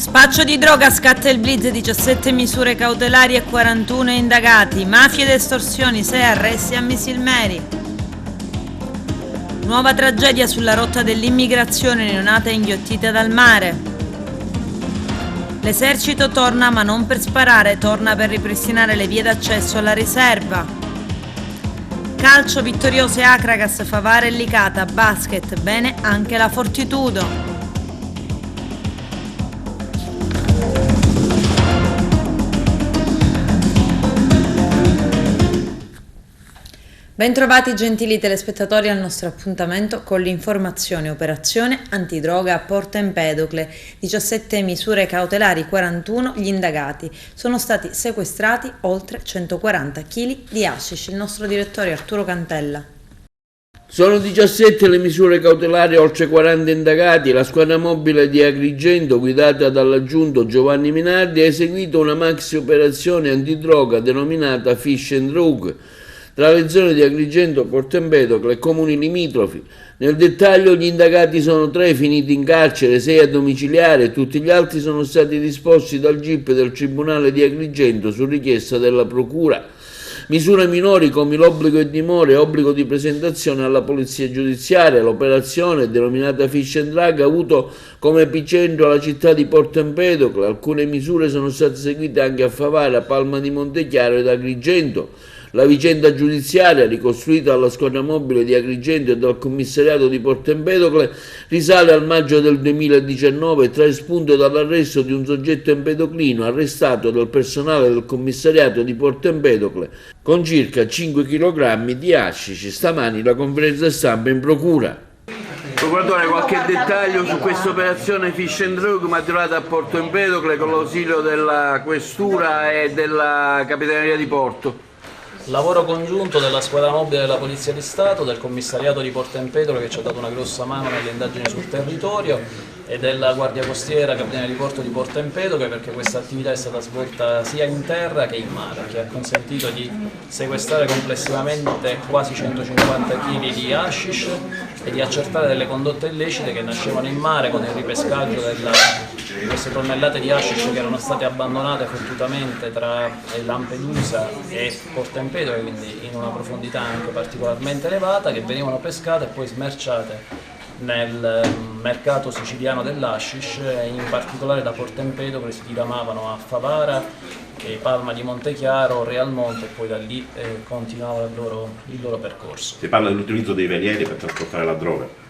Spaccio di droga, scatta il blitz, 17 misure cautelari e 41 indagati. Mafie ed estorsioni, 6 arresti a Misilmeri. Nuova tragedia sulla rotta dell'immigrazione, neonata inghiottita dal mare. L'esercito torna ma non per sparare, torna per ripristinare le vie d'accesso alla riserva. Calcio, vittoriose Acragas, Favara e Licata. Basket, bene anche la Fortitudo. Bentrovati gentili telespettatori al nostro appuntamento con l'informazione operazione antidroga a Porto Empedocle. 17 misure cautelari, 41 gli indagati. Sono stati sequestrati oltre 140 kg di hashish. Il nostro direttore Arturo Cantella. Sono 17 le misure cautelari, oltre 40 indagati. La squadra mobile di Agrigento, guidata dall'aggiunto Giovanni Minardi, ha eseguito una maxi operazione antidroga denominata Fish and Drug tra le zone di Agrigento, Porto Empedocle e comuni limitrofi. Nel dettaglio gli indagati sono 3 finiti in carcere, 6 a domiciliare e tutti gli altri sono stati disposti dal GIP del Tribunale di Agrigento su richiesta della Procura. Misure minori come l'obbligo di dimora e obbligo di presentazione alla polizia giudiziaria. L'operazione, denominata Fish and Drug, ha avuto come epicentro la città di Porto Empedocle. Alcune misure sono state eseguite anche a Favara, Palma di Montechiaro ed Agrigento. La vicenda giudiziaria, ricostruita dalla squadra mobile di Agrigento e dal commissariato di Porto Empedocle, risale al maggio del 2019 e trae spunto dall'arresto di un soggetto empedoclino arrestato dal personale del commissariato di Porto Empedocle con circa 5 kg di hashish. Stamani la conferenza stampa in procura. Procuratore, qualche dettaglio su questa operazione Fish and Drug maturata a Porto Empedocle con l'ausilio della Questura e della Capitaneria di Porto? Lavoro congiunto della squadra mobile della Polizia di Stato, del commissariato di Porto Empedocle che ci ha dato una grossa mano nelle indagini sul territorio e della Guardia Costiera, Capitaneria di Porto di Porto Empedocle, perché questa attività è stata svolta sia in terra che in mare, che ha consentito di sequestrare complessivamente quasi 150 kg di hashish e di accertare delle condotte illecite che nascevano in mare con il ripescaggio di queste tonnellate di hashish che erano state abbandonate fottutamente tra Lampedusa e Porto Empedocle, quindi in una profondità anche particolarmente elevata, che venivano pescate e poi smerciate nel mercato siciliano dell'hashish, e in particolare da Porto Empedocle si diramavano a Favara, Palma di Montechiaro, Realmonte e poi da lì continuava il loro percorso. Si parla dell'utilizzo dei velieri per trasportare la droga.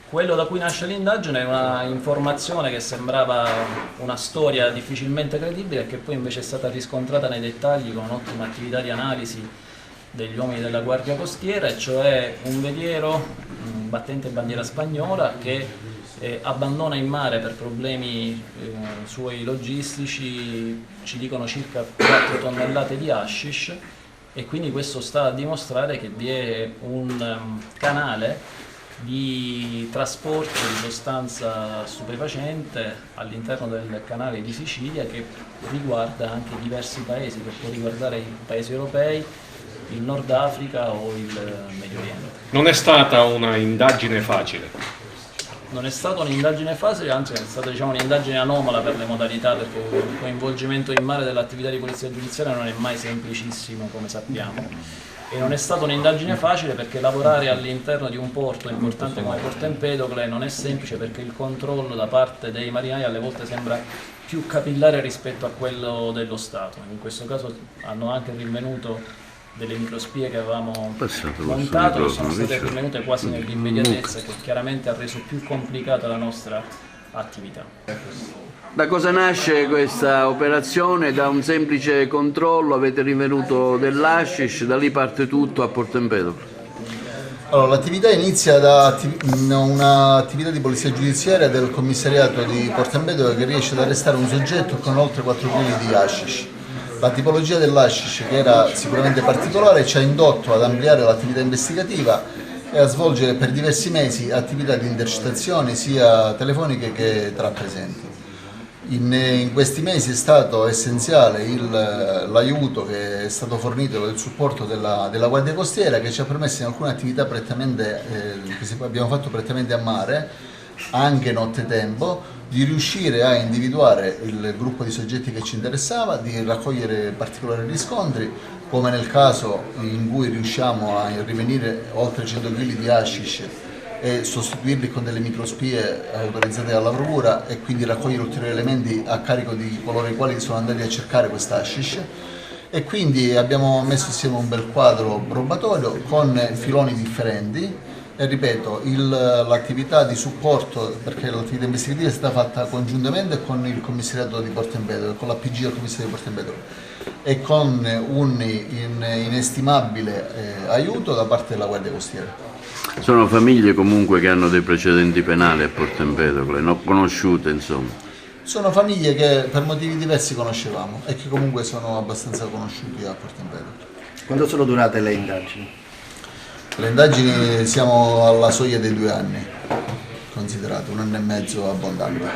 Quello da cui nasce l'indagine è una informazione che sembrava una storia difficilmente credibile e che poi invece è stata riscontrata nei dettagli con un'ottima attività di analisi degli uomini della Guardia Costiera, e cioè un veliero battente bandiera spagnola che abbandona in mare per problemi suoi logistici, ci dicono circa 4 tonnellate di hashish, e quindi questo sta a dimostrare che vi è un canale di trasporto di sostanza stupefacente all'interno del canale di Sicilia che riguarda anche diversi paesi, che può riguardare i paesi europei, il Nord Africa o il Medio Oriente. Non è stata una indagine facile? Non è stata un'indagine facile, anzi è stata un'indagine anomala per le modalità, perché il coinvolgimento in mare dell'attività di polizia giudiziaria non è mai semplicissimo, come sappiamo. E non è stata un'indagine facile perché lavorare all'interno di un porto importante come Porto Empedocle non è semplice, perché il controllo da parte dei marinai alle volte sembra più capillare rispetto a quello dello Stato. In questo caso hanno anche rinvenuto delle microspie che avevamo montato, che sono state rinvenute quasi nell'immediatezza, che chiaramente ha reso più complicata la nostra attività. Da cosa nasce questa operazione? Da un semplice controllo avete rinvenuto dell'hashish, da lì parte tutto a Porto Empedocle? Allora, l'attività inizia da un'attività di polizia giudiziaria del commissariato di Porto Empedocle che riesce ad arrestare un soggetto con oltre 4 kg di hashish. La tipologia dell'hashish, che era sicuramente particolare, ci ha indotto ad ampliare l'attività investigativa e a svolgere per diversi mesi attività di intercettazione sia telefoniche che trappresenti. In questi mesi è stato essenziale l'aiuto che è stato fornito del supporto della Guardia Costiera, che ci ha permesso in alcune attività che abbiamo fatto prettamente a mare, anche nottetempo, di riuscire a individuare il gruppo di soggetti che ci interessava, di raccogliere particolari riscontri, come nel caso in cui riusciamo a rivenire oltre 100 kg di hashish e sostituirli con delle microspie autorizzate dalla procura e quindi raccogliere ulteriori elementi a carico di coloro i quali sono andati a cercare questa hashish. E quindi abbiamo messo insieme un bel quadro probatorio con filoni differenti. E ripeto, l'attività di supporto, perché l'attività investigativa è stata fatta congiuntamente con il commissariato di Porto Empedocle, con l'APG del commissariato di Porto Empedocle e con un inestimabile aiuto da parte della Guardia Costiera. Sono famiglie comunque che hanno dei precedenti penali a Porto Empedocle, non conosciute insomma. Sono famiglie che per motivi diversi conoscevamo e che comunque sono abbastanza conosciuti a Porto Empedocle. Quando sono durate le indagini? Le indagini siamo alla soglia dei 2 anni, considerato 1 anno e mezzo abbondante.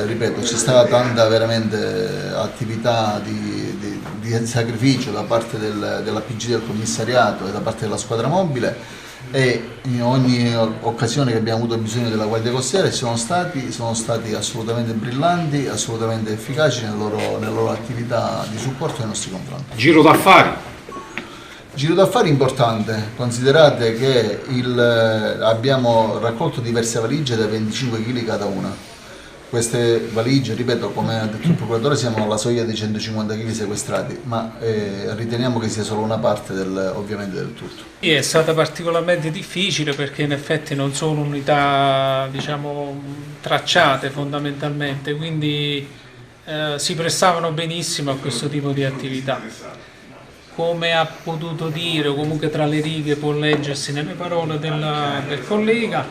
Ripeto, c'è stata tanta veramente attività di sacrificio da parte dell'APG del commissariato e da parte della squadra mobile, e in ogni occasione che abbiamo avuto bisogno della Guardia Costiera sono stati assolutamente brillanti, assolutamente efficaci nella loro attività di supporto ai nostri confronti. Giro d'affari. Giro d'affari importante, considerate che abbiamo raccolto diverse valigie da 25 kg cada una. Queste valigie, ripeto, come ha detto il procuratore, siamo alla soglia dei 150 kg sequestrati, ma riteniamo che sia solo una parte ovviamente del tutto. È stata particolarmente difficile perché in effetti non sono unità, diciamo, tracciate fondamentalmente, quindi si prestavano benissimo a questo tipo di attività. Come ha potuto dire, o comunque tra le righe può leggersi nelle parole del collega,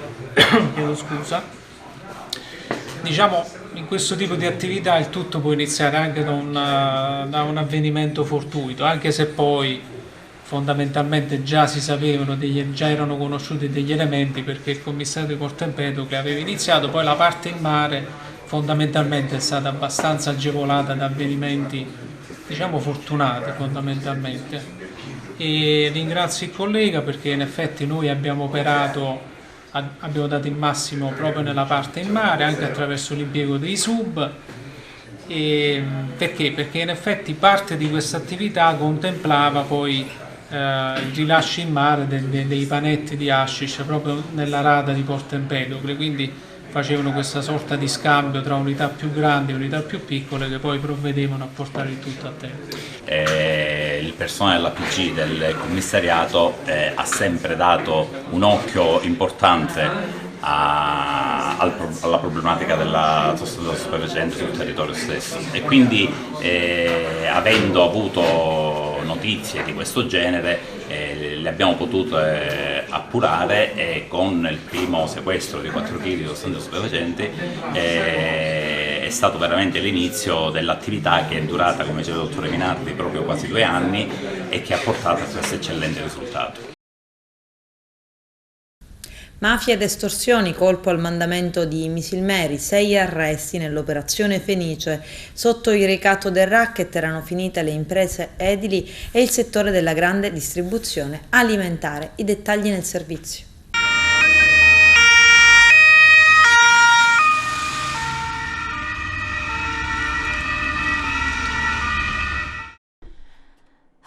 chiedo scusa, diciamo, in questo tipo di attività il tutto può iniziare anche da un avvenimento fortuito, anche se poi fondamentalmente già si sapevano, già erano conosciuti degli elementi, perché il commissario di Porto Empedocle aveva iniziato, poi la parte in mare fondamentalmente è stata abbastanza agevolata da avvenimenti, diciamo, fortunati fondamentalmente. E ringrazio il collega perché in effetti noi abbiamo dato il massimo proprio nella parte in mare, anche attraverso l'impiego dei sub. Perché? Perché in effetti parte di questa attività contemplava poi il rilascio in mare dei panetti di hashish proprio nella rada di Porto Empedocle, quindi facevano questa sorta di scambio tra unità più grandi e unità più piccole che poi provvedevano a portare il tutto a termine. Il personale dell'APG del commissariato ha sempre dato un occhio importante alla problematica della sostanza stupefacente sul territorio stesso, e quindi avendo avuto notizie di questo genere le abbiamo potute appurare, e con il primo sequestro di 4 kg di sostanze stupefacenti è stato veramente l'inizio dell'attività che è durata, come diceva il dottore Minardi, proprio quasi 2 anni e che ha portato a questo eccellente risultato. Mafia ed estorsioni, colpo al mandamento di Misilmeri, 6 arresti nell'operazione Fenice. Sotto il ricatto del racket erano finite le imprese edili e il settore della grande distribuzione alimentare. I dettagli nel servizio.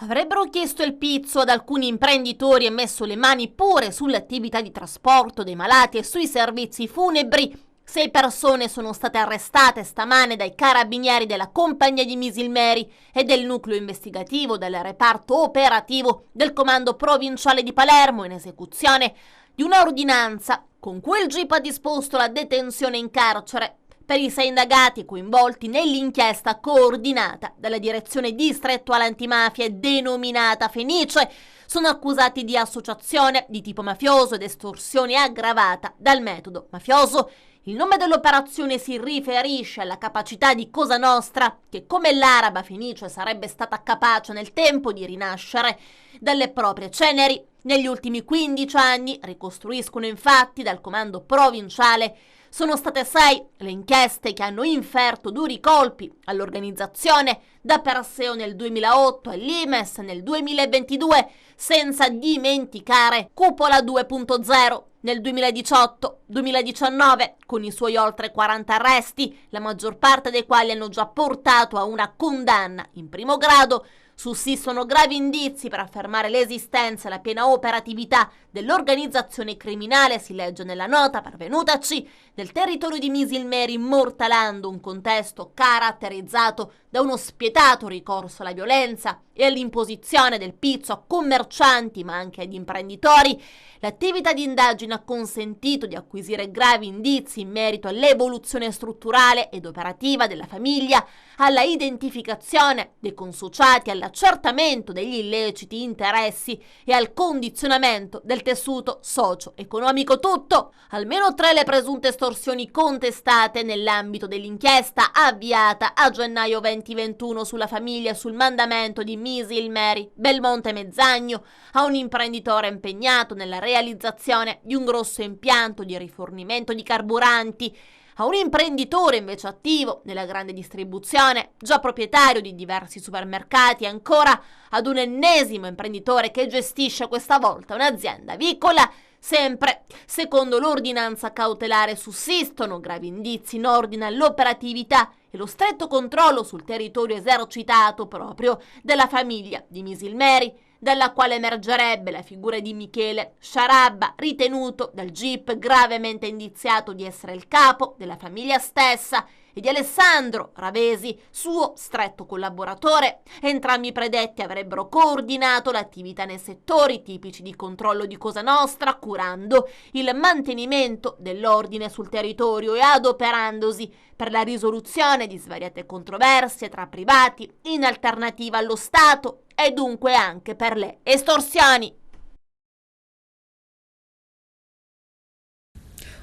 Avrebbero chiesto il pizzo ad alcuni imprenditori e messo le mani pure sulle attività di trasporto dei malati e sui servizi funebri. 6 persone sono state arrestate stamane dai carabinieri della compagnia di Misilmeri e del nucleo investigativo del reparto operativo del comando provinciale di Palermo, in esecuzione di una ordinanza con cui il GIP ha disposto la detenzione in carcere per i 6 indagati coinvolti nell'inchiesta coordinata dalla direzione distrettuale antimafia denominata Fenice. Sono accusati di associazione di tipo mafioso ed estorsione aggravata dal metodo mafioso. Il nome dell'operazione si riferisce alla capacità di Cosa Nostra, che come l'araba Fenice sarebbe stata capace nel tempo di rinascere dalle proprie ceneri. Negli ultimi 15 anni, ricostruiscono infatti dal comando provinciale, sono state 6 le inchieste che hanno inferto duri colpi all'organizzazione, da Perseo nel 2008 e l'Imes nel 2022, senza dimenticare Cupola 2.0 nel 2018-2019, con i suoi oltre 40 arresti, la maggior parte dei quali hanno già portato a una condanna in primo grado. Sussistono gravi indizi per affermare l'esistenza e la piena operatività dell'organizzazione criminale, si legge nella nota pervenutaci, nel territorio di Misilmeri, immortalando un contesto caratterizzato da uno spietato ricorso alla violenza e all'imposizione del pizzo a commercianti ma anche ad imprenditori. L'attività di indagine ha consentito di acquisire gravi indizi in merito all'evoluzione strutturale ed operativa della famiglia, alla identificazione dei consociati, all'accertamento degli illeciti interessi e al condizionamento del tessuto socio-economico. Tutto, almeno 3 le presunte estorsioni contestate nell'ambito dell'inchiesta avviata a gennaio 2021 sulla famiglia e sul mandamento di Misilmeri, Belmonte Mezzagno, a un imprenditore impegnato nella realizzazione di un grosso impianto di rifornimento di carburanti, a un imprenditore invece attivo nella grande distribuzione, già proprietario di diversi supermercati, e ancora ad un ennesimo imprenditore che gestisce questa volta un'azienda avicola. Sempre secondo l'ordinanza cautelare sussistono gravi indizi in ordine all'operatività e lo stretto controllo sul territorio esercitato proprio dalla famiglia di Misilmeri, dalla quale emergerebbe la figura di Michele Sciarabba, ritenuto dal GIP gravemente indiziato di essere il capo della famiglia stessa, e di Alessandro Ravesi, suo stretto collaboratore. Entrambi i predetti avrebbero coordinato l'attività nei settori tipici di controllo di Cosa Nostra, curando il mantenimento dell'ordine sul territorio e adoperandosi per la risoluzione di svariate controversie tra privati, in alternativa allo Stato, e dunque anche per le estorsioni.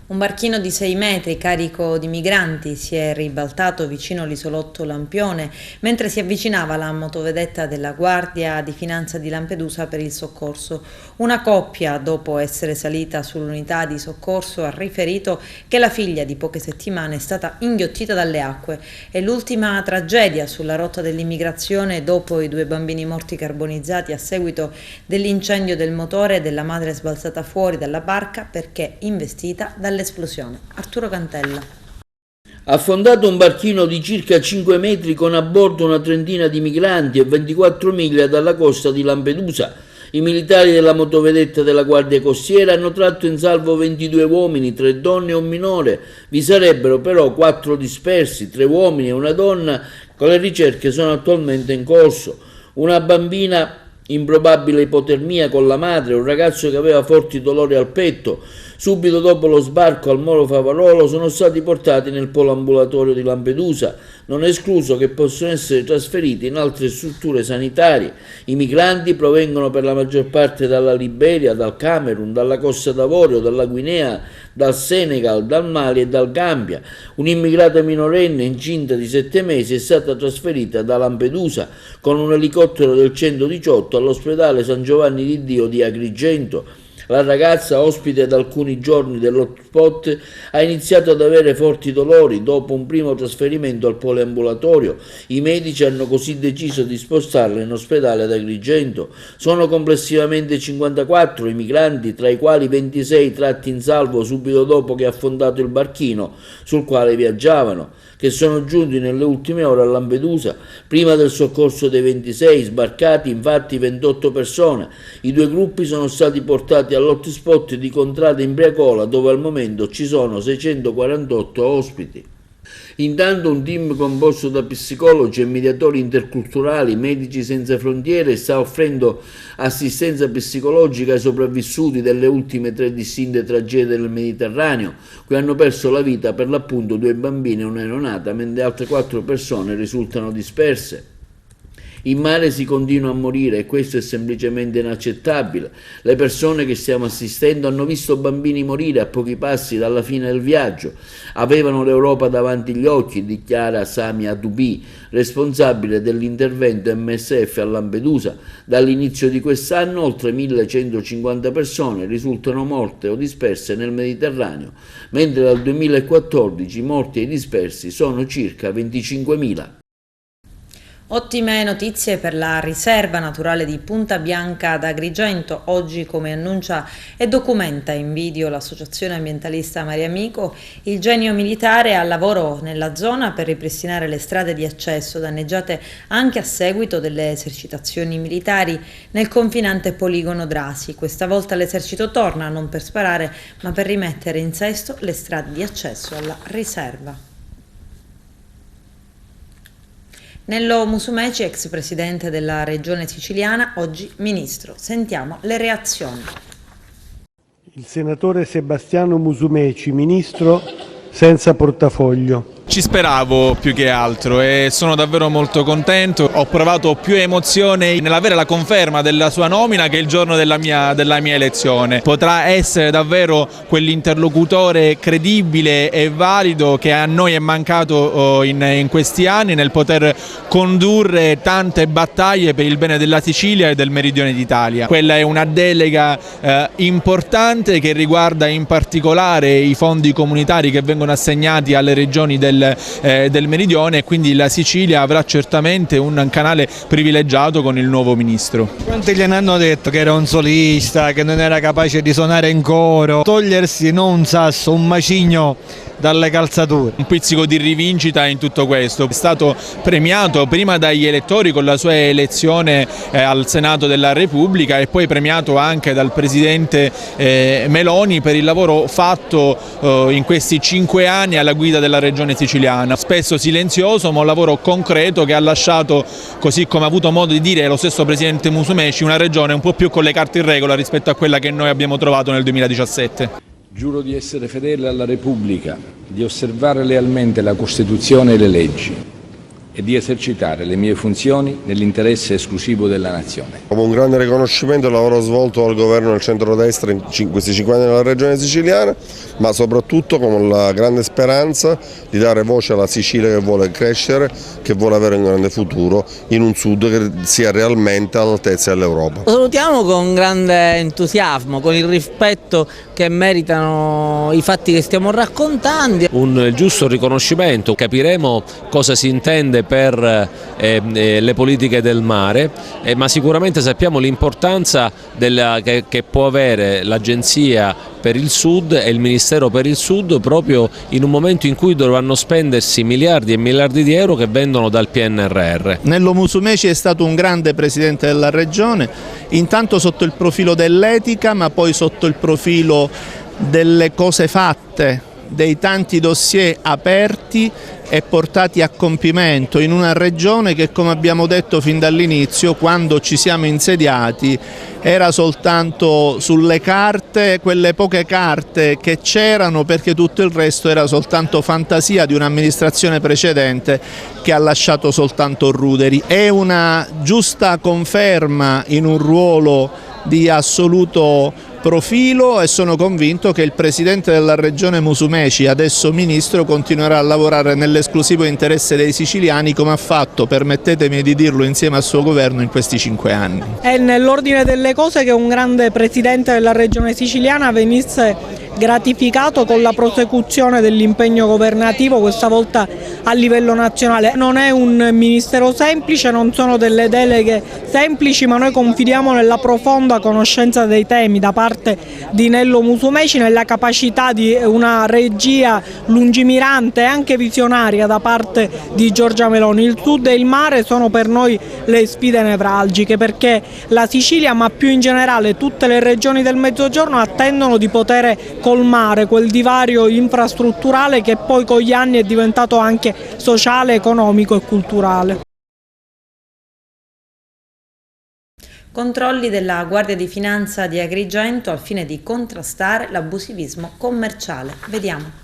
Un barchino di 6 metri carico di migranti si è ribaltato vicino all'isolotto Lampione mentre si avvicinava la motovedetta della Guardia di Finanza di Lampedusa per il soccorso. Una coppia, dopo essere salita sull'unità di soccorso, ha riferito che la figlia di poche settimane è stata inghiottita dalle acque. È l'ultima tragedia sulla rotta dell'immigrazione dopo i 2 bambini morti carbonizzati a seguito dell'incendio del motore della madre sbalzata fuori dalla barca perché investita dall'esplosione. Arturo Cantella. Affondato un barchino di circa 5 metri con a bordo una trentina di migranti a 24 miglia dalla costa di Lampedusa. I militari della motovedetta della Guardia Costiera hanno tratto in salvo 22 uomini, 3 donne e un minore. Vi sarebbero però 4 dispersi, 3 uomini e una donna, con le ricerche sono attualmente in corso. Una bambina in probabile ipotermia con la madre, un ragazzo che aveva forti dolori al petto. Subito dopo lo sbarco al Molo Favarolo sono stati portati nel polo ambulatorio di Lampedusa. Non è escluso che possono essere trasferiti in altre strutture sanitarie. I migranti provengono per la maggior parte dalla Liberia, dal Camerun, dalla Costa d'Avorio, dalla Guinea, dal Senegal, dal Mali e dal Gambia. Un'immigrata minorenne incinta di 7 mesi è stata trasferita da Lampedusa con un elicottero del 118 all'ospedale San Giovanni di Dio di Agrigento. La ragazza, ospite da alcuni giorni dell'hotspot, ha iniziato ad avere forti dolori dopo un primo trasferimento al poliambulatorio. I medici hanno così deciso di spostarla in ospedale ad Agrigento. Sono complessivamente 54 i migranti, tra i quali 26 tratti in salvo subito dopo che ha affondato il barchino sul quale viaggiavano, che sono giunti nelle ultime ore a Lampedusa. Prima del soccorso dei 26 sbarcati, infatti, 28 persone. I 2 gruppi sono stati portati all'hotspot di Contrada Imbriacola, dove al momento ci sono 648 ospiti. Intanto un team composto da psicologi e mediatori interculturali, Medici Senza Frontiere, sta offrendo assistenza psicologica ai sopravvissuti delle ultime 3 distinte tragedie del Mediterraneo, cui hanno perso la vita per l'appunto 2 bambini e una neonata, mentre altre 4 persone risultano disperse. In mare si continua a morire e questo è semplicemente inaccettabile. Le persone che stiamo assistendo hanno visto bambini morire a pochi passi dalla fine del viaggio. Avevano l'Europa davanti agli occhi, dichiara Sami Adoubi, responsabile dell'intervento MSF a Lampedusa. Dall'inizio di quest'anno oltre 1150 persone risultano morte o disperse nel Mediterraneo, mentre dal 2014 i morti e i dispersi sono circa 25.000. Ottime notizie per la riserva naturale di Punta Bianca ad Agrigento. Oggi, come annuncia e documenta in video l'associazione ambientalista Mariamico, il Genio Militare è al lavoro nella zona per ripristinare le strade di accesso danneggiate anche a seguito delle esercitazioni militari nel confinante poligono Drasi. Questa volta l'esercito torna non per sparare ma per rimettere in sesto le strade di accesso alla riserva. Nello Musumeci, ex presidente della regione siciliana, oggi ministro. Sentiamo le reazioni. Il senatore Sebastiano Musumeci, ministro senza portafoglio. Ci speravo più che altro e sono davvero molto contento. Ho provato più emozione nell'avere la conferma della sua nomina che il giorno della mia elezione. Potrà essere davvero quell'interlocutore credibile e valido che a noi è mancato in questi anni nel poter condurre tante battaglie per il bene della Sicilia e del meridione d'Italia. Quella è una delega importante che riguarda in particolare i fondi comunitari che vengono assegnati alle regioni del meridione e quindi la Sicilia avrà certamente un canale privilegiato con il nuovo ministro. Quanti gliene hanno detto che era un solista, che non era capace di suonare in coro, togliersi non un sasso, un macigno dalle calzature. Un pizzico di rivincita in tutto questo. È stato premiato prima dagli elettori con la sua elezione al Senato della Repubblica e poi premiato anche dal presidente Meloni per il lavoro fatto in questi 5 anni alla guida della regione siciliana. Spesso silenzioso ma un lavoro concreto che ha lasciato, così come ha avuto modo di dire lo stesso presidente Musumeci, una regione un po' più con le carte in regola rispetto a quella che noi abbiamo trovato nel 2017. Giuro di essere fedele alla Repubblica, di osservare lealmente la Costituzione e le leggi e di esercitare le mie funzioni nell'interesse esclusivo della Nazione. Come un grande riconoscimento del lavoro svolto dal governo del centrodestra in questi 5 anni nella regione siciliana, ma soprattutto con la grande speranza di dare voce alla Sicilia che vuole crescere, che vuole avere un grande futuro in un sud che sia realmente all'altezza dell'Europa. Lo salutiamo con grande entusiasmo, con il rispetto che meritano i fatti che stiamo raccontando. Un giusto riconoscimento, capiremo cosa si intende per le politiche del mare, ma sicuramente sappiamo l'importanza che può avere l'Agenzia per il Sud e il Ministero per il Sud proprio in un momento in cui dovranno spendersi miliardi e miliardi di euro che vengono dal PNRR. Nello Musumeci è stato un grande presidente della regione, intanto sotto il profilo dell'etica ma poi sotto il profilo delle cose fatte, dei tanti dossier aperti e portati a compimento in una regione che, come abbiamo detto fin dall'inizio, quando ci siamo insediati era soltanto sulle carte, quelle poche carte che c'erano, perché tutto il resto era soltanto fantasia di un'amministrazione precedente che ha lasciato soltanto ruderi. È una giusta conferma in un ruolo di assoluto profilo e sono convinto che il presidente della regione Musumeci, adesso ministro, continuerà a lavorare nell'esclusivo interesse dei siciliani come ha fatto, permettetemi di dirlo, insieme al suo governo in questi 5 anni. È nell'ordine delle cose che un grande presidente della regione siciliana venisse gratificato con la prosecuzione dell'impegno governativo, questa volta a livello nazionale. Non è un ministero semplice, non sono delle deleghe semplici, ma noi confidiamo nella profonda conoscenza dei temi da parte di Nello Musumeci, nella capacità di una regia lungimirante e anche visionaria da parte di Giorgia Meloni. Il Sud e il mare sono per noi le sfide nevralgiche, perché la Sicilia, ma più in generale tutte le regioni del Mezzogiorno, attendono di poter colmare quel divario infrastrutturale che poi con gli anni è diventato anche sociale, economico e culturale. Controlli della Guardia di Finanza di Agrigento al fine di contrastare l'abusivismo commerciale. Vediamo.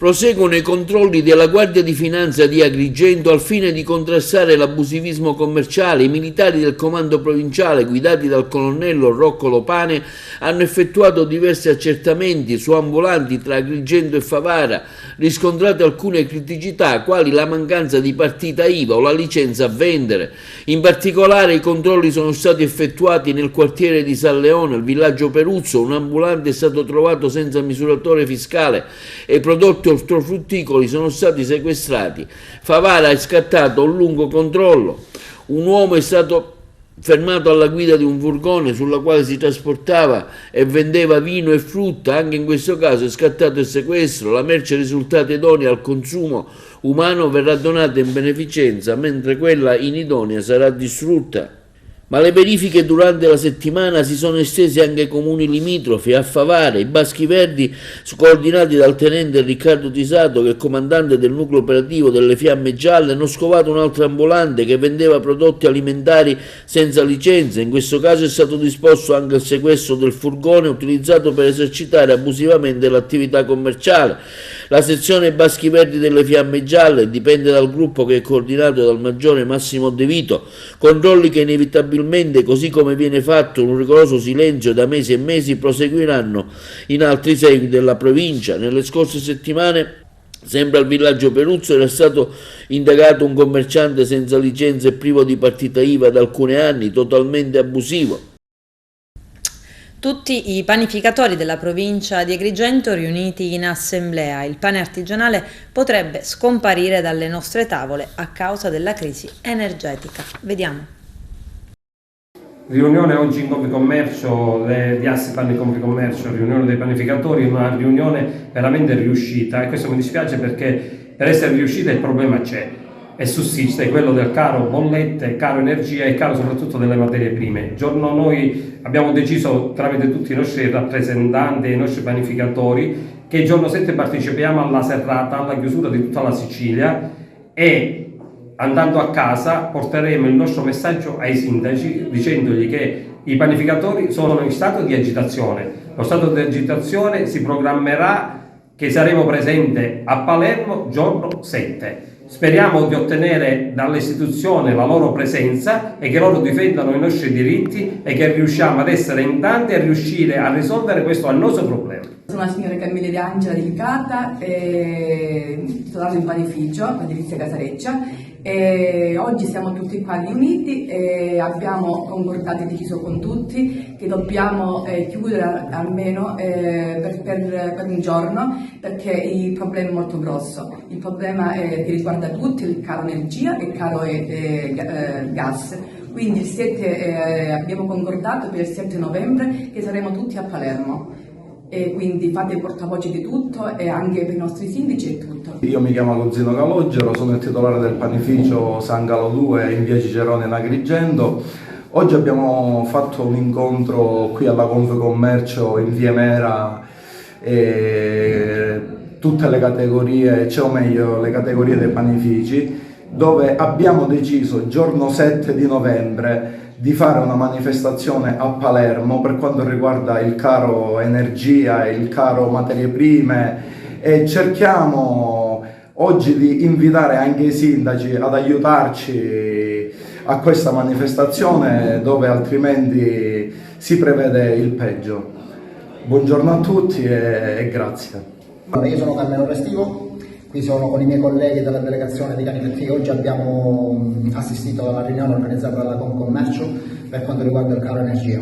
Proseguono i controlli della Guardia di Finanza di Agrigento al fine di contrastare l'abusivismo commerciale. I militari del comando provinciale, guidati dal colonnello Rocco Lopane, hanno effettuato diversi accertamenti su ambulanti tra Agrigento e Favara, riscontrate alcune criticità quali la mancanza di partita IVA o la licenza a vendere. In particolare i controlli sono stati effettuati nel quartiere di San Leone, al villaggio Peruzzo. Un ambulante è stato trovato senza misuratore fiscale e prodotti ortofrutticoli sono stati sequestrati. Favara è scattato un lungo controllo. Un uomo è stato fermato alla guida di un furgone sulla quale si trasportava e vendeva vino e frutta. Anche in questo caso è scattato il sequestro. La merce risultata idonea al consumo umano verrà donata in beneficenza, mentre quella inidonea sarà distrutta. Ma le verifiche durante la settimana si sono estese anche ai comuni limitrofi. A Favara i Baschi Verdi, coordinati dal tenente Riccardo Tisato, che è comandante del nucleo operativo delle Fiamme Gialle, hanno scovato un altro ambulante che vendeva prodotti alimentari senza licenza. In questo caso è stato disposto anche il sequestro del furgone utilizzato per esercitare abusivamente l'attività commerciale. La sezione Baschi Verdi delle Fiamme Gialle dipende dal gruppo che è coordinato dal maggiore Massimo De Vito. Controlli che inevitabilmente, così come viene fatto in un rigoroso silenzio da mesi e mesi, proseguiranno in altri segni della provincia. Nelle scorse settimane, sempre al villaggio Peruzzo, era stato indagato un commerciante senza licenza e privo di partita IVA da alcuni anni, totalmente abusivo. Tutti i panificatori della provincia di Agrigento riuniti in assemblea. Il pane artigianale potrebbe scomparire dalle nostre tavole a causa della crisi energetica. Vediamo. Riunione oggi in Confcommercio di Assepan Confcommercio, riunione dei panificatori, una riunione veramente riuscita, e questo mi dispiace perché per essere riuscita il problema c'è e sussiste, quello del caro bollette, caro energia e caro soprattutto delle materie prime. Noi abbiamo deciso tramite tutti i nostri rappresentanti e i nostri panificatori che il giorno 7 partecipiamo alla serrata, alla chiusura di tutta la Sicilia, e andando a casa porteremo il nostro messaggio ai sindaci dicendogli che i panificatori sono in stato di agitazione. Lo stato di agitazione si programmerà che saremo presenti a Palermo giorno 7. Speriamo di ottenere dall'istituzione la loro presenza e che loro difendano i nostri diritti e che riusciamo ad essere in tanti e riuscire a risolvere questo annoso problema. Sono la signora Camille De Angela dedicata, titolare di un panificio, Delizia Casareccia, e oggi siamo tutti qua riuniti e abbiamo concordato e deciso con tutti che dobbiamo chiudere almeno per un giorno, perché il problema è molto grosso. Il problema che riguarda tutti, il caro energia e il caro gas. Quindi il 7 abbiamo concordato per il 7 novembre che saremo tutti a Palermo. E quindi fate il portavoce di tutto e anche per i nostri sindaci e tutto. Io mi chiamo Luzino Calogero, sono il titolare del panificio San Galo 2 in via Cicerone in Agrigento. Oggi abbiamo fatto un incontro qui alla Confcommercio in via Mera, tutte le categorie, cioè o meglio le categorie dei panifici, dove abbiamo deciso il giorno 7 di novembre di fare una manifestazione a Palermo per quanto riguarda il caro energia e il caro materie prime, e cerchiamo oggi di invitare anche i sindaci ad aiutarci a questa manifestazione, dove altrimenti si prevede il peggio. Buongiorno a tutti e grazie. Io sono Carmelo Restivo. Qui sono con i miei colleghi della delegazione dei Canichetti. Oggi abbiamo assistito alla riunione organizzata dalla Confcommercio per quanto riguarda il caro energia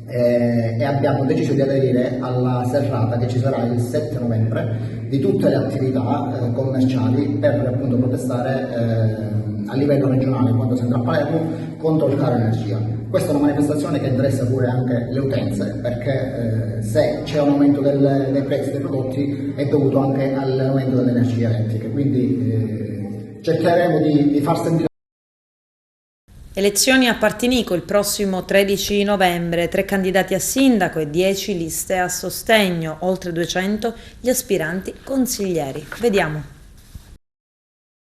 e abbiamo deciso di aderire alla serrata che ci sarà il 7 novembre di tutte le attività commerciali per appunto protestare a livello regionale quando si andrà a Palermo contro il caro energia. Questa è una manifestazione che interessa pure anche le utenze, perché se c'è un aumento dei prezzi dei prodotti è dovuto anche all'aumento delle energie elettriche, quindi cercheremo di far sentire. Elezioni a Partinico il prossimo 13 novembre, 3 candidati a sindaco e 10 liste a sostegno, oltre 200 gli aspiranti consiglieri. Vediamo.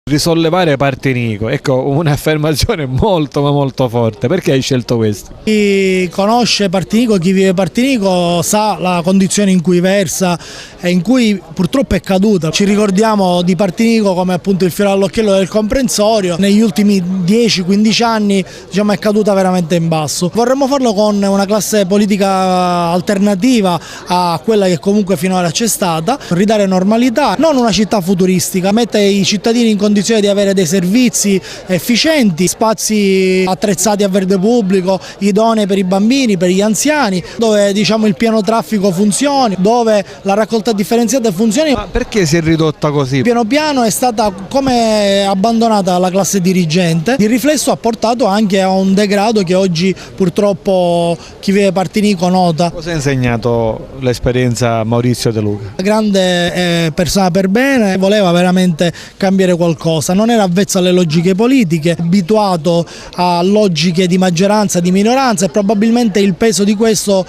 Risollevare Partinico, ecco un'affermazione molto ma molto forte. Perché hai scelto questo? Chi conosce Partinico, chi vive Partinico sa la condizione in cui versa e in cui purtroppo è caduta. Ci ricordiamo di Partinico come appunto il fiore all'occhiello del comprensorio. Negli ultimi 10-15 anni diciamo, è caduta veramente in basso. Vorremmo farlo con una classe politica alternativa a quella che comunque finora c'è stata, ridare normalità, non una città futuristica, mettere i cittadini in condizione di avere dei servizi efficienti, spazi attrezzati a verde pubblico, idonei per i bambini, per gli anziani, dove diciamo, il piano traffico funzioni, dove la raccolta differenziata funzioni. Ma perché si è ridotta così? Piano piano è stata come abbandonata la classe dirigente, di riflesso ha portato anche a un degrado che oggi purtroppo chi vive Partinico nota. Cosa ha insegnato l'esperienza Maurizio De Luca? Grande persona per bene, voleva veramente cambiare qualcosa. Non era avvezzo alle logiche politiche, abituato a logiche di maggioranza, di minoranza e probabilmente il peso di questo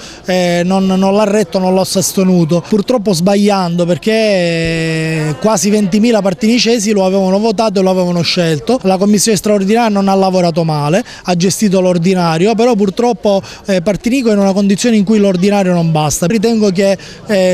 non l'ha retto, non l'ha sostenuto. Purtroppo sbagliando perché quasi 20.000 partinicesi lo avevano votato e lo avevano scelto. La commissione straordinaria non ha lavorato male, ha gestito l'ordinario, però purtroppo Partinico è in una condizione in cui l'ordinario non basta. Ritengo che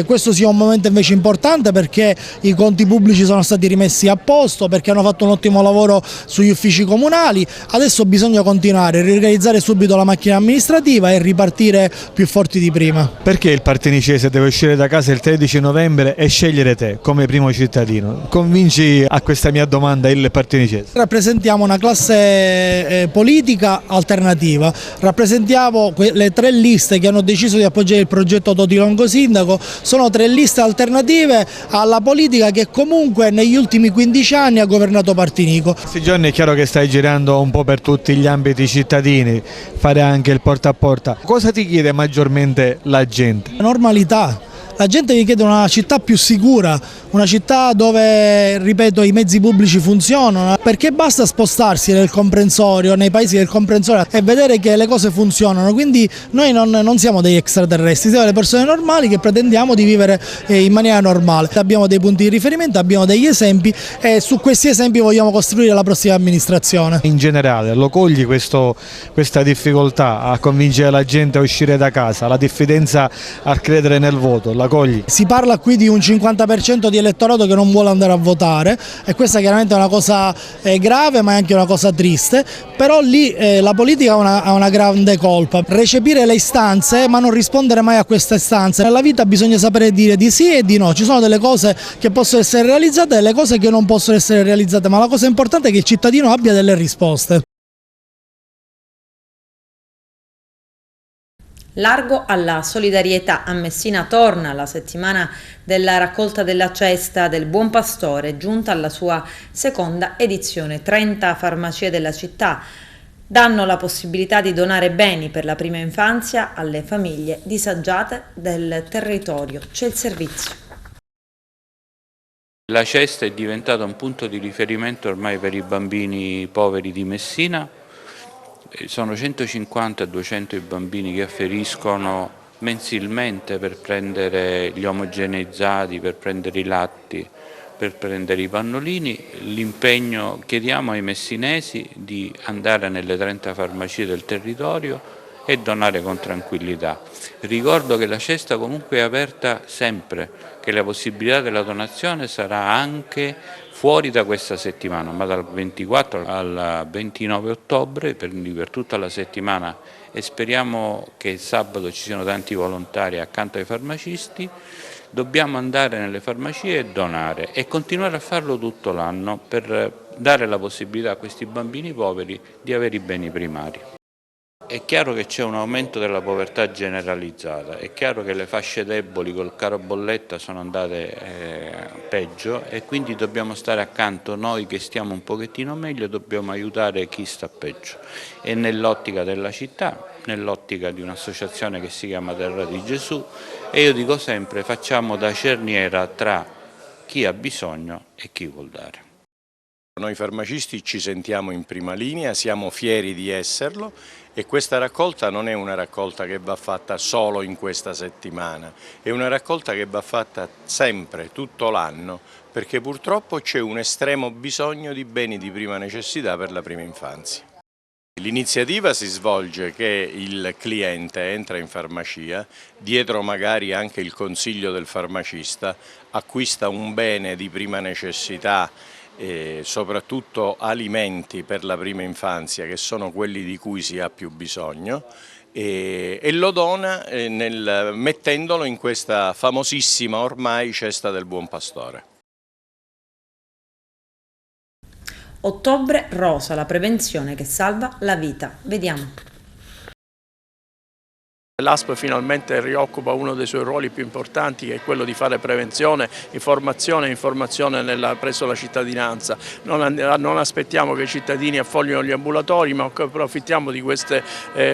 questo sia un momento invece importante perché i conti pubblici sono stati rimessi a posto, perché hanno fatto un ottimo lavoro sugli uffici comunali, adesso bisogna continuare, riorganizzare subito la macchina amministrativa e ripartire più forti di prima. Perché il partinicese deve uscire da casa il 13 novembre e scegliere te come primo cittadino? Convinci a questa mia domanda il partinicese. Rappresentiamo una classe politica alternativa, rappresentiamo le 3 liste che hanno deciso di appoggiare il progetto Toti Longo Sindaco, sono 3 liste alternative alla politica che comunque negli ultimi 15 anni ha governato Partinico. Questi giorni è chiaro che stai girando un po' per tutti gli ambiti cittadini, fare anche il porta a porta. Cosa ti chiede maggiormente la gente? Normalità. La gente vi chiede una città più sicura, una città dove, ripeto, i mezzi pubblici funzionano, perché basta spostarsi nel comprensorio, nei paesi del comprensorio e vedere che le cose funzionano, quindi noi non siamo degli extraterrestri, siamo delle persone normali che pretendiamo di vivere in maniera normale. Abbiamo dei punti di riferimento, abbiamo degli esempi e su questi esempi vogliamo costruire la prossima amministrazione. In generale lo cogli questa difficoltà a convincere la gente a uscire da casa, la diffidenza a credere nel voto? La cogli? Si parla qui di un 50% di elettorato che non vuole andare a votare e questa chiaramente è una cosa grave ma è anche una cosa triste, però lì la politica ha una grande colpa, recepire le istanze ma non rispondere mai a queste istanze. Nella vita bisogna sapere dire di sì e di no, ci sono delle cose che possono essere realizzate e delle cose che non possono essere realizzate, ma la cosa importante è che il cittadino abbia delle risposte. Largo alla solidarietà. A Messina torna la settimana della raccolta della cesta del Buon Pastore, giunta alla sua seconda edizione. 30 farmacie della città danno la possibilità di donare beni per la prima infanzia alle famiglie disagiate del territorio. C'è il servizio. La cesta è diventata un punto di riferimento ormai per i bambini poveri di Messina. Sono 150-200 i bambini che afferiscono mensilmente per prendere gli omogeneizzati, per prendere i latti, per prendere i pannolini. L'impegno, chiediamo ai messinesi di andare nelle 30 farmacie del territorio e donare con tranquillità. Ricordo che la cesta comunque è aperta sempre, che la possibilità della donazione sarà anche fuori da questa settimana, ma dal 24 al 29 ottobre, per tutta la settimana, e speriamo che il sabato ci siano tanti volontari accanto ai farmacisti. Dobbiamo andare nelle farmacie e donare e continuare a farlo tutto l'anno per dare la possibilità a questi bambini poveri di avere i beni primari. È chiaro che c'è un aumento della povertà generalizzata, è chiaro che le fasce deboli col caro bolletta sono andate peggio e quindi dobbiamo stare accanto noi che stiamo un pochettino meglio, dobbiamo aiutare chi sta peggio. E nell'ottica della città, nell'ottica di un'associazione che si chiama Terra di Gesù, e io dico sempre facciamo da cerniera tra chi ha bisogno e chi vuol dare. Noi farmacisti ci sentiamo in prima linea, siamo fieri di esserlo e questa raccolta non è una raccolta che va fatta solo in questa settimana, è una raccolta che va fatta sempre, tutto l'anno, perché purtroppo c'è un estremo bisogno di beni di prima necessità per la prima infanzia. L'iniziativa si svolge che il cliente entra in farmacia, dietro magari anche il consiglio del farmacista, acquista un bene di prima necessità, soprattutto alimenti per la prima infanzia, che sono quelli di cui si ha più bisogno, e lo dona mettendolo in questa famosissima ormai cesta del Buon Pastore. Ottobre rosa, la prevenzione che salva la vita. Vediamo. L'ASP finalmente rioccupa uno dei suoi ruoli più importanti, che è quello di fare prevenzione, informazione presso la cittadinanza. Non aspettiamo che i cittadini affollino gli ambulatori, ma approfittiamo di queste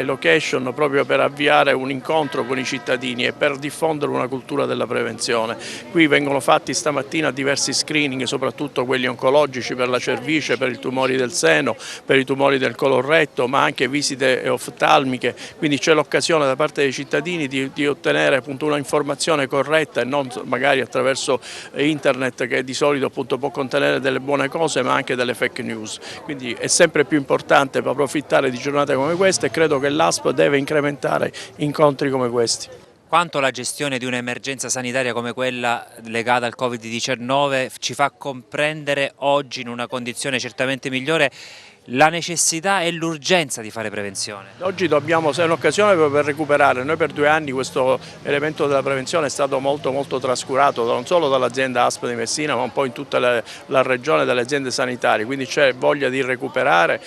location proprio per avviare un incontro con i cittadini e per diffondere una cultura della prevenzione. Qui vengono fatti stamattina diversi screening, soprattutto quelli oncologici per la cervice, per i tumori del seno, per i tumori del colon retto, ma anche visite oftalmiche, quindi c'è l'occasione da parte dei cittadini di ottenere appunto una informazione corretta e non magari attraverso internet, che di solito appunto può contenere delle buone cose ma anche delle fake news. Quindi è sempre più importante approfittare di giornate come queste e credo che l'ASP deve incrementare incontri come questi. Quanto la gestione di un'emergenza sanitaria come quella legata al Covid-19 ci fa comprendere oggi, in una condizione certamente migliore, la necessità e l'urgenza di fare prevenzione. Oggi è un'occasione per recuperare. Noi per 2 anni questo elemento della prevenzione è stato molto trascurato, non solo dall'azienda ASP di Messina, ma un po' in tutta la regione dalle aziende sanitarie, quindi c'è voglia di recuperare.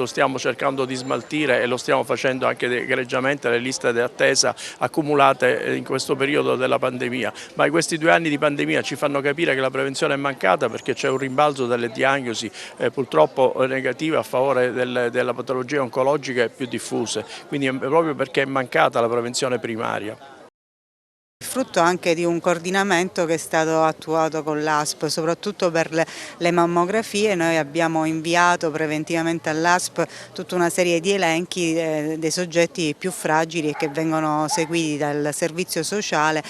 Stiamo cercando di smaltire, e lo stiamo facendo anche egregiamente, le liste di attesa accumulate in questo periodo della pandemia. Ma questi 2 anni di pandemia ci fanno capire che la prevenzione è mancata, perché c'è un rimbalzo delle diagnosi purtroppo negative a favore delle patologie oncologiche più diffuse, quindi è proprio perché è mancata la prevenzione primaria. Frutto anche di un coordinamento che è stato attuato con l'ASP, soprattutto per le mammografie. Noi abbiamo inviato preventivamente all'ASP tutta una serie di elenchi dei soggetti più fragili e che vengono seguiti dal servizio sociale,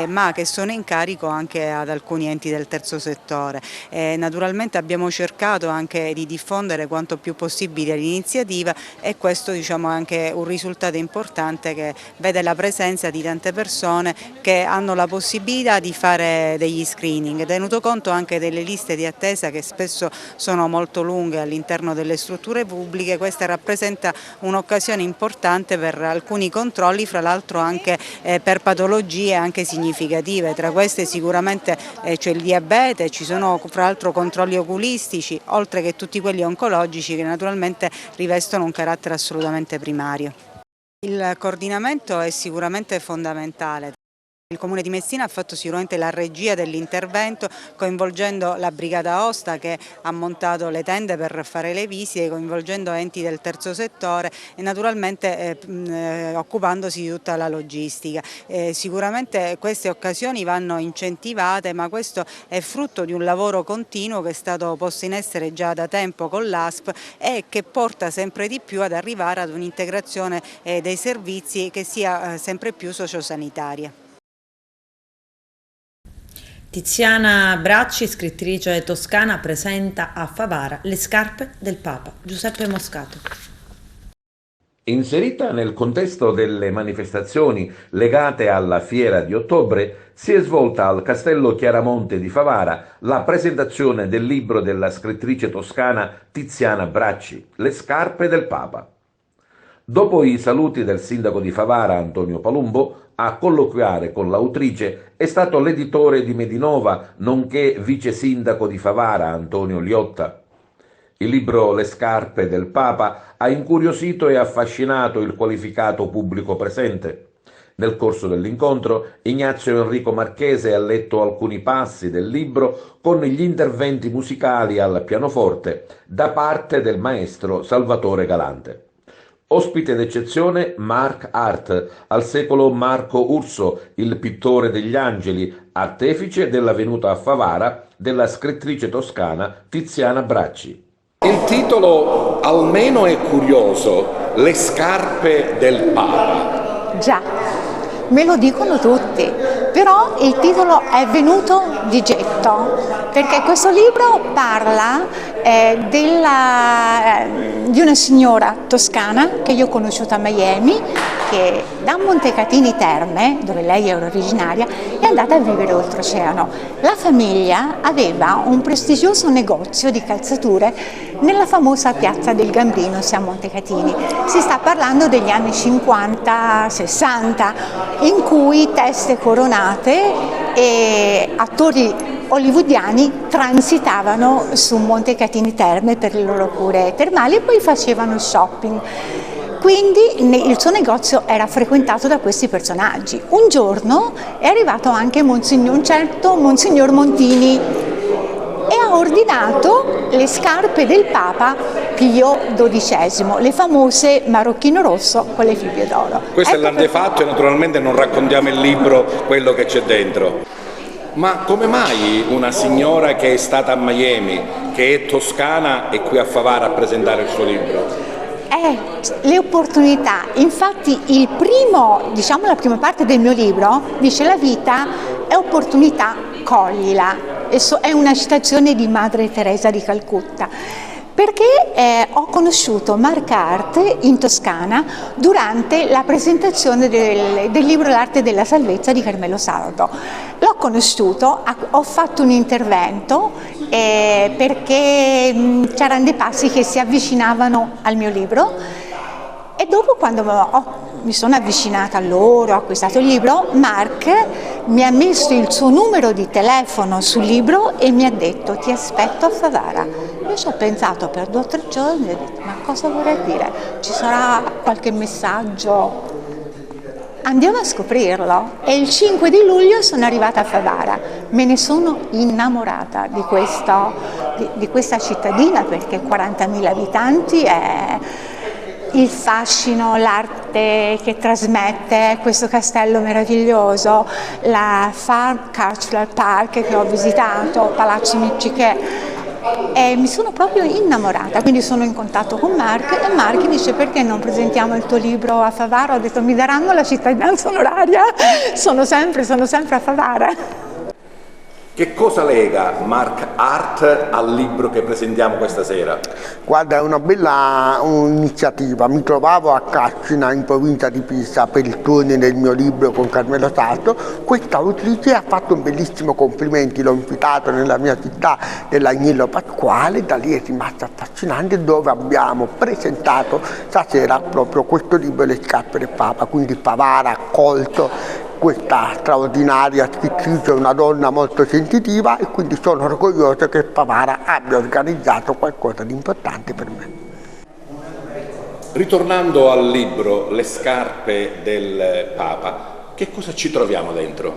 ma che sono in carico anche ad alcuni enti del terzo settore. Naturalmente abbiamo cercato anche di diffondere quanto più possibile l'iniziativa, e questo è anche un risultato importante, che vede la presenza di tante persone che hanno la possibilità di fare degli screening, tenuto conto anche delle liste di attesa che spesso sono molto lunghe all'interno delle strutture pubbliche. Questa rappresenta un'occasione importante per alcuni controlli, fra l'altro anche per patologie anche significative. Tra queste sicuramente c'è il diabete, ci sono fra l'altro controlli oculistici, oltre che tutti quelli oncologici, che naturalmente rivestono un carattere assolutamente primario. Il coordinamento è sicuramente fondamentale. Il Comune di Messina ha fatto sicuramente la regia dell'intervento, coinvolgendo la Brigata Osta, che ha montato le tende per fare le visite, coinvolgendo enti del terzo settore e naturalmente occupandosi di tutta la logistica. Sicuramente queste occasioni vanno incentivate, ma questo è frutto di un lavoro continuo che è stato posto in essere già da tempo con l'ASP e che porta sempre di più ad arrivare ad un'integrazione dei servizi che sia sempre più sociosanitaria. Tiziana Bracci, scrittrice toscana, presenta a Favara Le scarpe del Papa. Giuseppe Moscato. Inserita nel contesto delle manifestazioni legate alla Fiera di Ottobre, si è svolta al Castello Chiaramonte di Favara la presentazione del libro della scrittrice toscana Tiziana Bracci, Le scarpe del Papa. Dopo i saluti del sindaco di Favara, Antonio Palumbo, a colloquiare con l'autrice è stato l'editore di Medinova, nonché vice sindaco di Favara, Antonio Liotta. Il libro Le scarpe del Papa ha incuriosito e affascinato il qualificato pubblico presente. Nel corso dell'incontro, Ignazio Enrico Marchese ha letto alcuni passi del libro con gli interventi musicali al pianoforte da parte del maestro Salvatore Galante. Ospite d'eccezione Mark Art, al secolo Marco Urso, il pittore degli angeli, artefice della venuta a Favara della scrittrice toscana Tiziana Bracci. Il titolo almeno è curioso, Le scarpe del Papa. Già, me lo dicono tutti, però il titolo è venuto di getto, perché questo libro parla di una signora toscana che io ho conosciuto a Miami, che da Montecatini Terme, dove lei era originaria, è andata a vivere oltreoceano. La famiglia aveva un prestigioso negozio di calzature nella famosa piazza del Gambrino, sia a Montecatini. Si sta parlando degli anni 50-60, in cui teste coronate e attori hollywoodiani transitavano su Montecatini Terme per le loro cure termali e poi facevano shopping. Quindi il suo negozio era frequentato da questi personaggi. Un giorno è arrivato anche un certo Monsignor Montini e ha ordinato le scarpe del Papa Pio XII, le famose marocchino rosso con le fibbie d'oro. Questo è l'antefatto e naturalmente non raccontiamo il libro quello che c'è dentro. Ma come mai una signora che è stata a Miami, che è toscana, è qui a Favara a presentare il suo libro? Le opportunità, infatti la prima parte del mio libro dice: la vita è opportunità, coglila. È una citazione di Madre Teresa di Calcutta, perché ho conosciuto Mark Art in Toscana durante la presentazione del libro L'arte della salvezza di Carmelo Sardo. L'ho conosciuto, ho fatto un intervento perché c'erano dei passi che si avvicinavano al mio libro e dopo, quando mi sono avvicinata a loro, ho acquistato il libro, Mark mi ha messo il suo numero di telefono sul libro e mi ha detto: ti aspetto a Favara. Io ci ho pensato per 2 o 3 giorni e ho detto: ma cosa vorrei dire? Ci sarà qualche messaggio? Andiamo a scoprirlo. E il 5 di luglio sono arrivata a Favara. Me ne sono innamorata di questa cittadina, perché 40.000 abitanti è il fascino, l'arte che trasmette questo castello meraviglioso, la Farm Cultural Park che ho visitato, Palazzo Miccichè, e mi sono proprio innamorata. Quindi sono in contatto con Mark e Mark dice: perché non presentiamo il tuo libro a Favara? Ho detto: mi daranno la cittadinanza onoraria, sono sempre a Favara. Che cosa lega Mark Art al libro che presentiamo questa sera? Guarda, è una bella iniziativa. Mi trovavo a Caccina, in provincia di Pisa, per il tournée del mio libro con Carmelo Sardo. Questa autrice ha fatto un bellissimo complimento, l'ho invitato nella mia città, nell'Agnello Pasquale, da lì è rimasto affascinante, dove abbiamo presentato stasera proprio questo libro, Le scarpe del Papa. Quindi Favara ha accolto questa straordinaria scrittrice, una donna molto sensitiva, e quindi sono orgoglioso che Favara abbia organizzato qualcosa di importante per me. Ritornando al libro Le scarpe del Papa, che cosa ci troviamo dentro?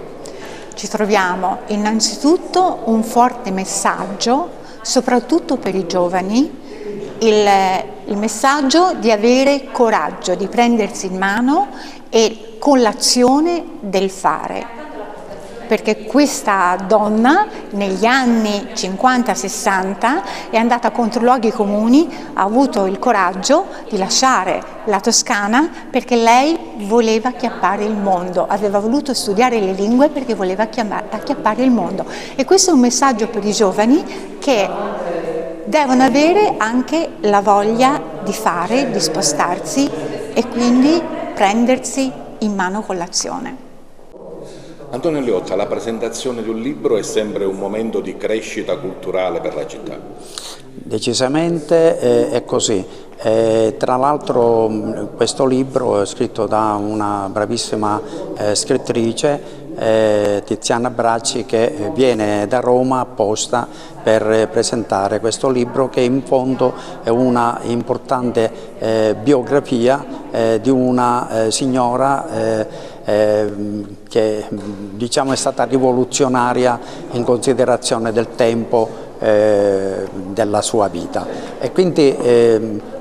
Ci troviamo innanzitutto un forte messaggio, soprattutto per i giovani, il messaggio di avere coraggio, di prendersi in mano e con l'azione del fare, perché questa donna negli anni 50-60 è andata contro i luoghi comuni, ha avuto il coraggio di lasciare la Toscana perché lei voleva acchiappare il mondo, aveva voluto studiare le lingue perché voleva acchiappare il mondo. E questo è un messaggio per i giovani, che devono avere anche la voglia di fare, di spostarsi e quindi prendersi in mano con l'azione. Antonio Liotta, la presentazione di un libro è sempre un momento di crescita culturale per la città. Decisamente è così. Tra l'altro questo libro è scritto da una bravissima scrittrice, Tiziana Bracci, che viene da Roma apposta per presentare questo libro, che in fondo è una importante biografia di una signora che diciamo è stata rivoluzionaria in considerazione del tempo della sua vita, e quindi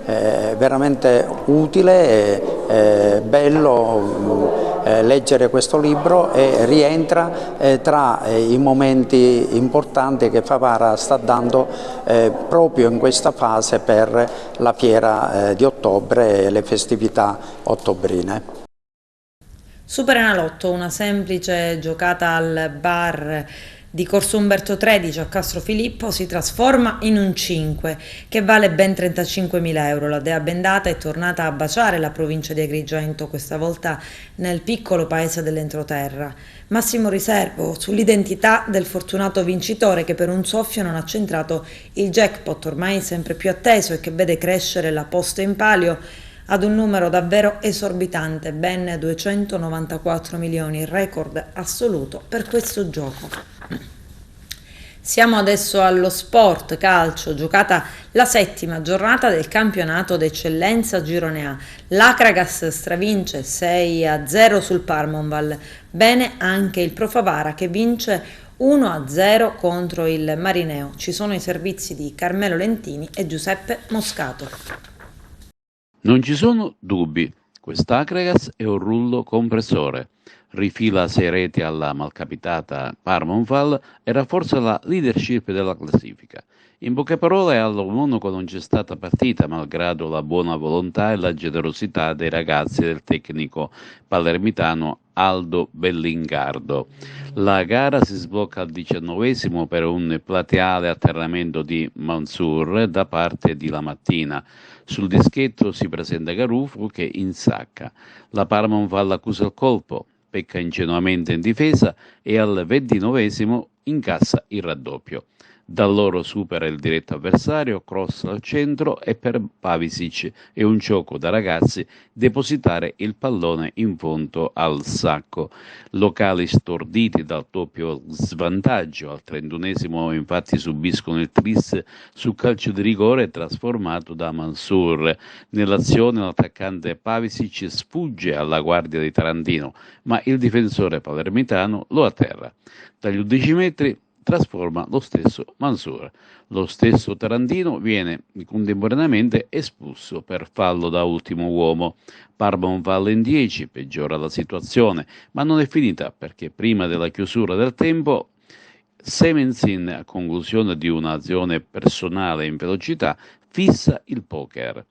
veramente utile e bello leggere questo libro, e rientra tra i momenti importanti che Favara sta dando proprio in questa fase per la fiera di ottobre e le festività ottobrine. Superenalotto, una semplice giocata al bar di Corso Umberto XIII a Castro Filippo, si trasforma in un 5 che vale ben 35.000 euro. La dea bendata è tornata a baciare la provincia di Agrigento, questa volta nel piccolo paese dell'entroterra. Massimo riservo sull'identità del fortunato vincitore, che per un soffio non ha centrato il jackpot ormai sempre più atteso e che vede crescere la posta in palio ad un numero davvero esorbitante, ben 294 milioni, record assoluto per questo gioco. Siamo adesso allo sport calcio, giocata la 7ª giornata del campionato d'eccellenza Girone A. L'Akragas stravince 6-0 sul Parmonval, bene anche il Pro Favara che vince 1-0 contro il Marineo. Ci sono i servizi di Carmelo Lentini e Giuseppe Moscato. Non ci sono dubbi, quest'Akragas è un rullo compressore. Rifila 6 reti alla malcapitata Parmonval e rafforza la leadership della classifica. In poche parole, allo Monaco non c'è stata partita, malgrado la buona volontà e la generosità dei ragazzi del tecnico palermitano Aldo Bellingardo. La gara si sblocca al 19esimo per un plateale atterramento di Mansour da parte di Lamattina. Sul dischetto si presenta Garufo che insacca. La Parmonval accusa il colpo, pecca ingenuamente in difesa e al 29esimo incassa il raddoppio. Da loro supera il diretto avversario, cross al centro e per Pavisic è un gioco da ragazzi depositare il pallone in fondo al sacco. Locali storditi dal doppio svantaggio, al 31esimo infatti subiscono il tris su calcio di rigore trasformato da Mansour. Nell'azione l'attaccante Pavisic sfugge alla guardia di Tarantino, ma il difensore palermitano lo atterra. Dagli 11 metri trasforma lo stesso Mansour. Lo stesso Tarantino viene contemporaneamente espulso per fallo da ultimo uomo. Parmonval in 10, peggiora la situazione, ma non è finita perché prima della chiusura del tempo Semensin, a conclusione di un'azione personale in velocità, fissa il poker.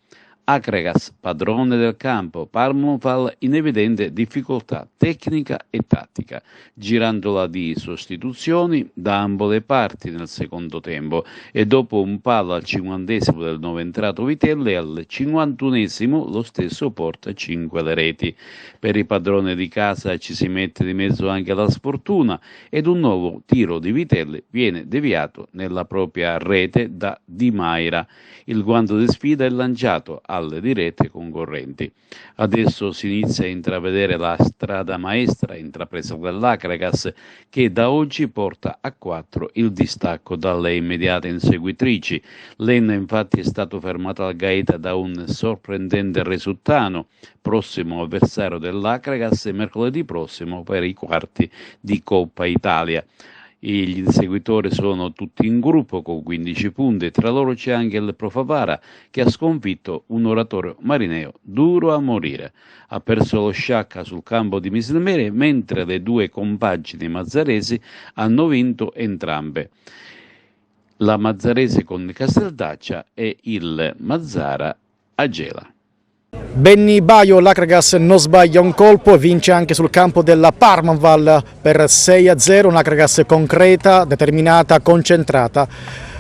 Akragas, padrone del campo, Parmonval in evidente difficoltà tecnica e tattica, girandola di sostituzioni da ambo le parti nel secondo tempo e dopo un palo al 50esimo del nuovo entrato Vitelle al 51esimo lo stesso porta 5 le reti. Per il padrone di casa ci si mette di mezzo anche la sfortuna ed un nuovo tiro di Vitelle viene deviato nella propria rete da Di Maira. Il guanto di sfida è lanciato alle dirette concorrenti. Adesso si inizia a intravedere la strada maestra intrapresa dall'Akragas, che da oggi porta a 4 il distacco dalle immediate inseguitrici. Lenna infatti è stato fermato al Gaeta da un sorprendente Resultano, prossimo avversario dell'Akragas mercoledì prossimo per i quarti di Coppa Italia. Gli inseguitori sono tutti in gruppo con 15 punti, tra loro c'è anche il Pro Favara che ha sconfitto un oratorio marineo duro a morire. Ha perso lo Sciacca sul campo di Misilmere, mentre le due compagini mazzaresi hanno vinto entrambe. La Mazzarese con Casteldaccia e il Mazzara a Gela. Benny Baio, l'Akragas non sbaglia un colpo e vince anche sul campo della Parmonval per 6-0, un'Akragas concreta, determinata, concentrata,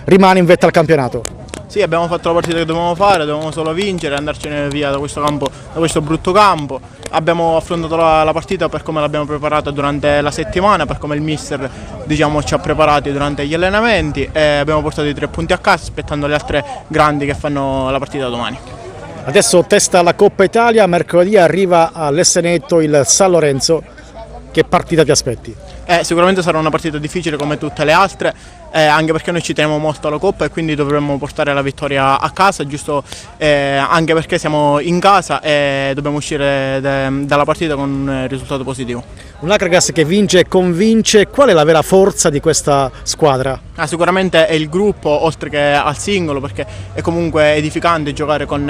rimane in vetta al campionato. Sì, abbiamo fatto la partita che dovevamo fare, dovevamo solo vincere e andarcene via da questo campo, da questo brutto campo. Abbiamo affrontato la partita per come l'abbiamo preparata durante la settimana, per come il mister ci ha preparati durante gli allenamenti e abbiamo portato i 3 punti a casa aspettando le altre grandi che fanno la partita domani. Adesso testa la Coppa Italia, mercoledì arriva all'Essenetto il San Lorenzo. Che partita ti aspetti? Sicuramente sarà una partita difficile come tutte le altre, anche perché noi ci teniamo molto alla Coppa e quindi dovremmo portare la vittoria a casa, giusto anche perché siamo in casa e dobbiamo uscire dalla partita con un risultato positivo. Un Akragas che vince e convince. Qual è la vera forza di questa squadra? Sicuramente è il gruppo, oltre che al singolo, perché è comunque edificante giocare con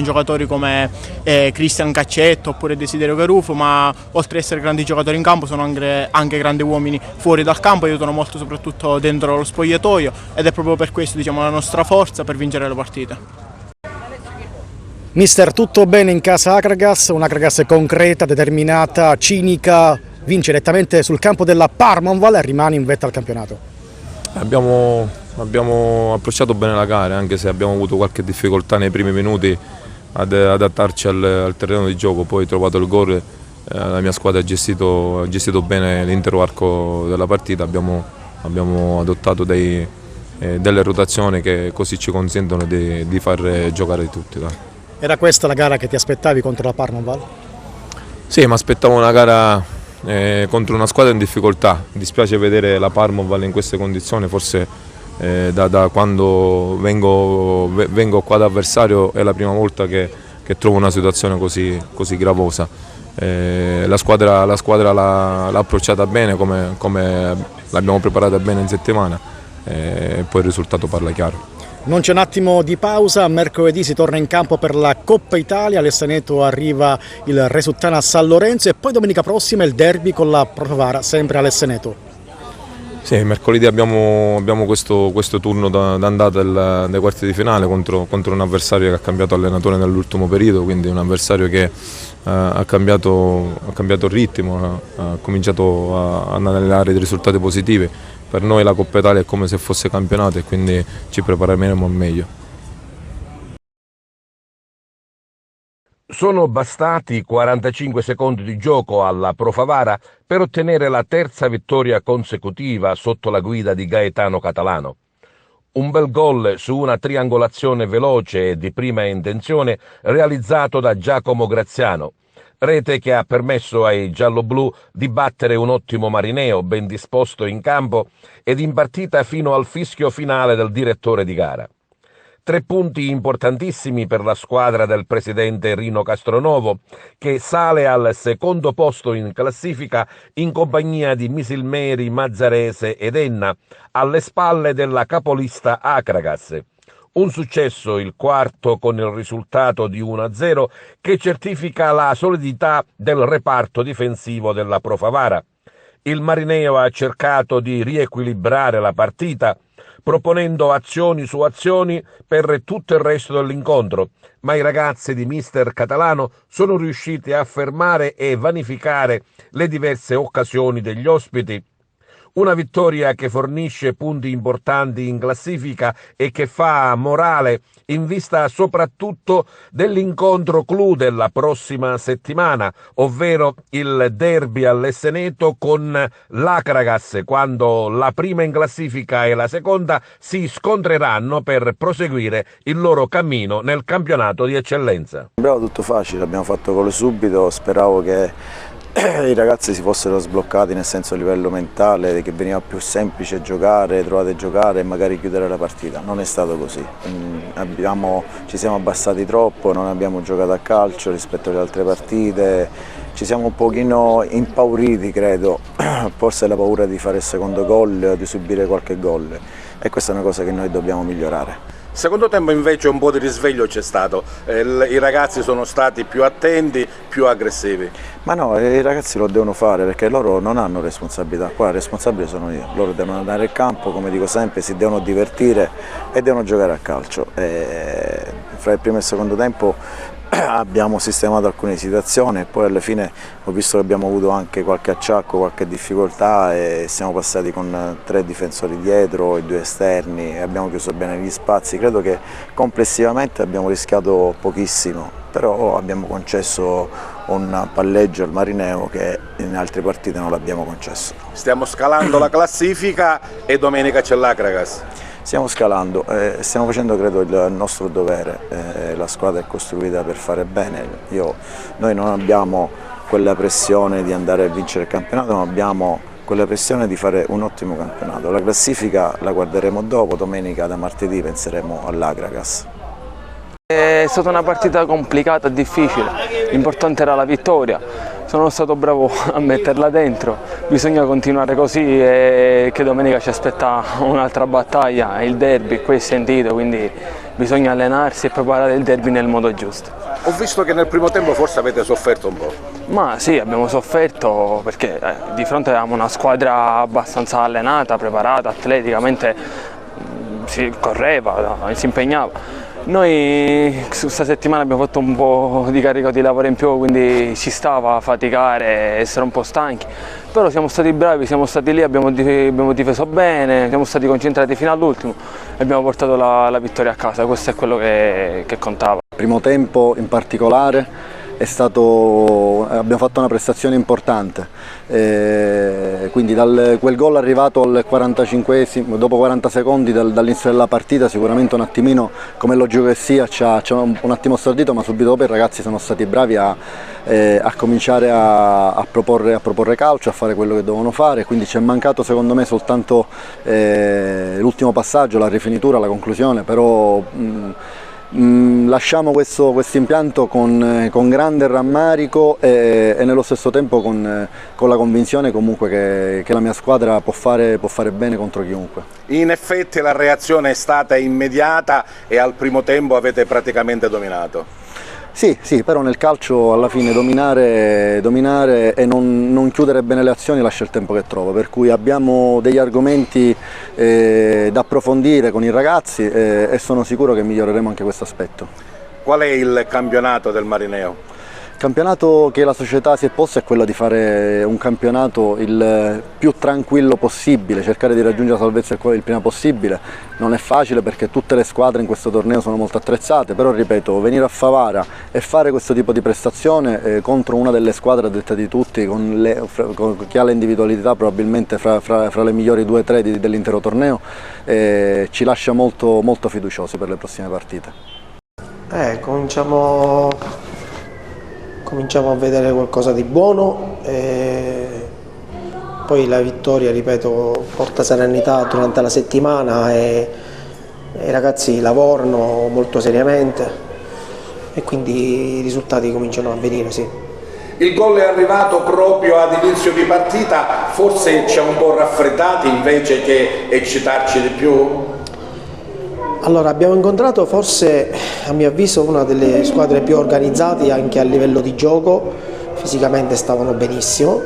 giocatori come Cristian Caccetto oppure Desiderio Garufo, ma oltre ad essere grandi giocatori in campo sono anche grandi uomini fuori dal campo, aiutano molto soprattutto dentro lo spogliatoio ed è proprio per questo, diciamo, la nostra forza per vincere le partite. Mister, tutto bene in casa Akragas, un'Akragas concreta, determinata, cinica, vince direttamente sul campo della Parmonval e rimane in vetta al campionato. Abbiamo approcciato bene la gara, anche se abbiamo avuto qualche difficoltà nei primi minuti ad adattarci al terreno di gioco, poi trovato il gol, la mia squadra ha gestito bene l'intero arco della partita, abbiamo adottato delle rotazioni che così ci consentono di far giocare tutti. Dai. Era questa la gara che ti aspettavi contro la Parmonval? Sì, mi aspettavo una gara contro una squadra in difficoltà. Mi dispiace vedere la Parmonval in queste condizioni, forse da quando vengo qua da avversario è la prima volta che trovo una situazione così gravosa. La squadra l'ha approcciata bene come l'abbiamo preparata bene in settimana e poi il risultato parla chiaro. Non c'è un attimo di pausa, mercoledì si torna in campo per la Coppa Italia, all'Essaneto arriva il Resuttana San Lorenzo e poi domenica prossima il derby con la Profavara, sempre all'Essaneto. Sì, mercoledì abbiamo questo turno d'andata dei quarti di finale contro un avversario che ha cambiato allenatore nell'ultimo periodo, quindi un avversario che ha cambiato il ritmo, ha cominciato a analizzare dei risultati positivi. Per noi la Coppa Italia è come se fosse campionato e quindi ci prepareremo al meglio. Sono bastati 45 secondi di gioco alla Profavara per ottenere la terza vittoria consecutiva sotto la guida di Gaetano Catalano. Un bel gol su una triangolazione veloce e di prima intenzione realizzato da Giacomo Graziano. Rete che ha permesso ai gialloblu di battere un ottimo Marineo ben disposto in campo ed in partita fino al fischio finale del direttore di gara. 3 punti importantissimi per la squadra del presidente Rino Castronovo, che sale al secondo posto in classifica in compagnia di Misilmeri, Mazzarese ed Enna, alle spalle della capolista Akragas. Un successo, il quarto, con il risultato di 1-0, che certifica la solidità del reparto difensivo della Profavara. Il Marineo ha cercato di riequilibrare la partita, proponendo azioni su azioni per tutto il resto dell'incontro, ma i ragazzi di mister Catalano sono riusciti a fermare e vanificare le diverse occasioni degli ospiti. Una vittoria che fornisce punti importanti in classifica e che fa morale in vista soprattutto dell'incontro clou della prossima settimana, ovvero il derby all'Essaneto con l'Akragas, quando la prima in classifica e la seconda si scontreranno per proseguire il loro cammino nel campionato di eccellenza. Sembrava tutto facile, abbiamo fatto gol subito, speravo che i ragazzi si fossero sbloccati, nel senso a livello mentale, che veniva più semplice giocare, trovare a giocare e magari chiudere la partita. Non è stato così, ci siamo abbassati troppo, non abbiamo giocato a calcio rispetto alle altre partite, ci siamo un pochino impauriti, credo, forse la paura di fare il secondo gol, di subire qualche gol, e questa è una cosa che noi dobbiamo migliorare. Secondo tempo invece un po' di risveglio c'è stato, i ragazzi sono stati più attenti, più aggressivi. Ma no, i ragazzi lo devono fare perché loro non hanno responsabilità, qua il responsabile sono io, loro devono andare al campo, come dico sempre, si devono divertire e devono giocare a calcio. Fra il primo e il secondo tempo abbiamo sistemato alcune situazioni e poi alla fine ho visto che abbiamo avuto anche qualche acciacco, qualche difficoltà e siamo passati con 3 difensori dietro e 2 esterni e abbiamo chiuso bene gli spazi. Credo che complessivamente abbiamo rischiato pochissimo, però abbiamo concesso un palleggio al Marineo che in altre partite non l'abbiamo concesso. Stiamo scalando la classifica e domenica c'è l'Akragas. Stiamo scalando, stiamo facendo credo il nostro dovere, la squadra è costruita per fare bene, noi non abbiamo quella pressione di andare a vincere il campionato, ma abbiamo quella pressione di fare un ottimo campionato. La classifica la guarderemo dopo, domenica da martedì penseremo all'Agragas. È stata una partita complicata, difficile, l'importante era la vittoria, sono stato bravo a metterla dentro, bisogna continuare così e che domenica ci aspetta un'altra battaglia, il derby, qui è sentito, quindi bisogna allenarsi e preparare il derby nel modo giusto. Ho visto che nel primo tempo forse avete sofferto un po'. Ma sì, abbiamo sofferto perché di fronte avevamo una squadra abbastanza allenata, preparata, atleticamente si correva, si impegnava. Noi questa settimana abbiamo fatto un po' di carico di lavoro in più, quindi ci stava a faticare, essere un po' stanchi, però siamo stati bravi, siamo stati lì, abbiamo difeso bene, siamo stati concentrati fino all'ultimo e abbiamo portato la vittoria a casa, questo è quello che contava. Il primo tempo in particolare abbiamo fatto una prestazione importante, quindi quel gol arrivato al 45esimo, dopo 40 secondi dall'inizio della partita, sicuramente un attimino, come logico che sia, ci ha un attimo stordito, ma subito dopo i ragazzi sono stati bravi a cominciare a proporre calcio, a fare quello che dovevano fare, quindi ci è mancato secondo me soltanto l'ultimo passaggio, la rifinitura, la conclusione, però lasciamo questo impianto con grande rammarico e nello stesso tempo con la convinzione comunque che la mia squadra può fare bene contro chiunque. In effetti la reazione è stata immediata e al primo tempo avete praticamente dominato. Sì, però nel calcio alla fine dominare e non chiudere bene le azioni lascia il tempo che trova, per cui abbiamo degli argomenti da approfondire con i ragazzi e sono sicuro che miglioreremo anche questo aspetto. Qual è il campionato del Marineo? Il campionato che la società si è posta è quello di fare un campionato il più tranquillo possibile, cercare di raggiungere la salvezza il prima possibile. Non è facile perché tutte le squadre in questo torneo sono molto attrezzate, però ripeto, venire a Favara e fare questo tipo di prestazione contro una delle squadre a detta di tutti, con chi ha le individualità probabilmente fra le migliori 2 o 3 dell'intero torneo, ci lascia molto, molto fiduciosi per le prossime partite. Cominciamo a vedere qualcosa di buono, poi la vittoria, ripeto, porta serenità durante la settimana e i ragazzi lavorano molto seriamente e quindi i risultati cominciano a venire, sì. Il gol è arrivato proprio ad inizio di partita, forse ci ha un po' raffreddati invece che eccitarci di più? Allora, abbiamo incontrato forse, a mio avviso, una delle squadre più organizzate anche a livello di gioco, fisicamente stavano benissimo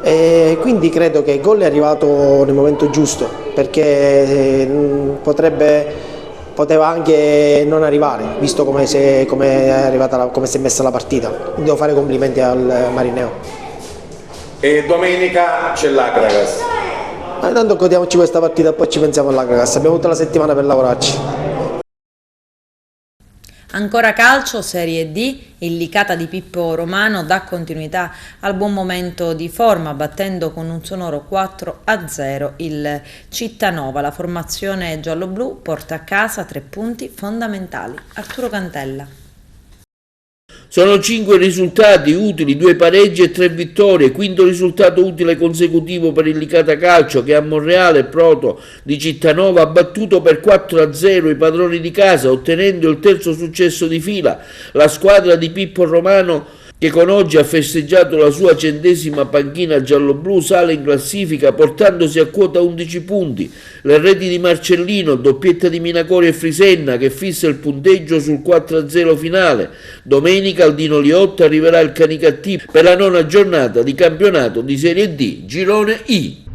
e quindi credo che il gol è arrivato nel momento giusto perché poteva anche non arrivare, visto come si è messa la partita. Devo fare complimenti al Marineo. E domenica c'è l'Agragas. Ma intanto godiamoci questa partita e poi ci pensiamo all'Agragas, abbiamo tutta la settimana per lavorarci. Ancora calcio, Serie D, il Licata di Pippo Romano dà continuità al buon momento di forma battendo con un sonoro 4-0 il Cittanova. La formazione giallo-blu porta a casa 3 punti fondamentali. Arturo Cantella. Sono 5 risultati utili, 2 pareggi e 3 vittorie, quinto risultato utile consecutivo per il Licata Calcio che a Monreale Proto di Cittanova ha battuto per 4-0 i padroni di casa, ottenendo il terzo successo di fila. La squadra di Pippo Romano, che con oggi ha festeggiato la sua 100ª panchina gialloblu, sale in classifica portandosi a quota 11 punti. Le reti di Marcellino, doppietta di Minacori e Frisenna che fissa il punteggio sul 4-0 finale. Domenica al Dino Liotta arriverà il Canicattì per la 9ª giornata di campionato di Serie D, Girone I.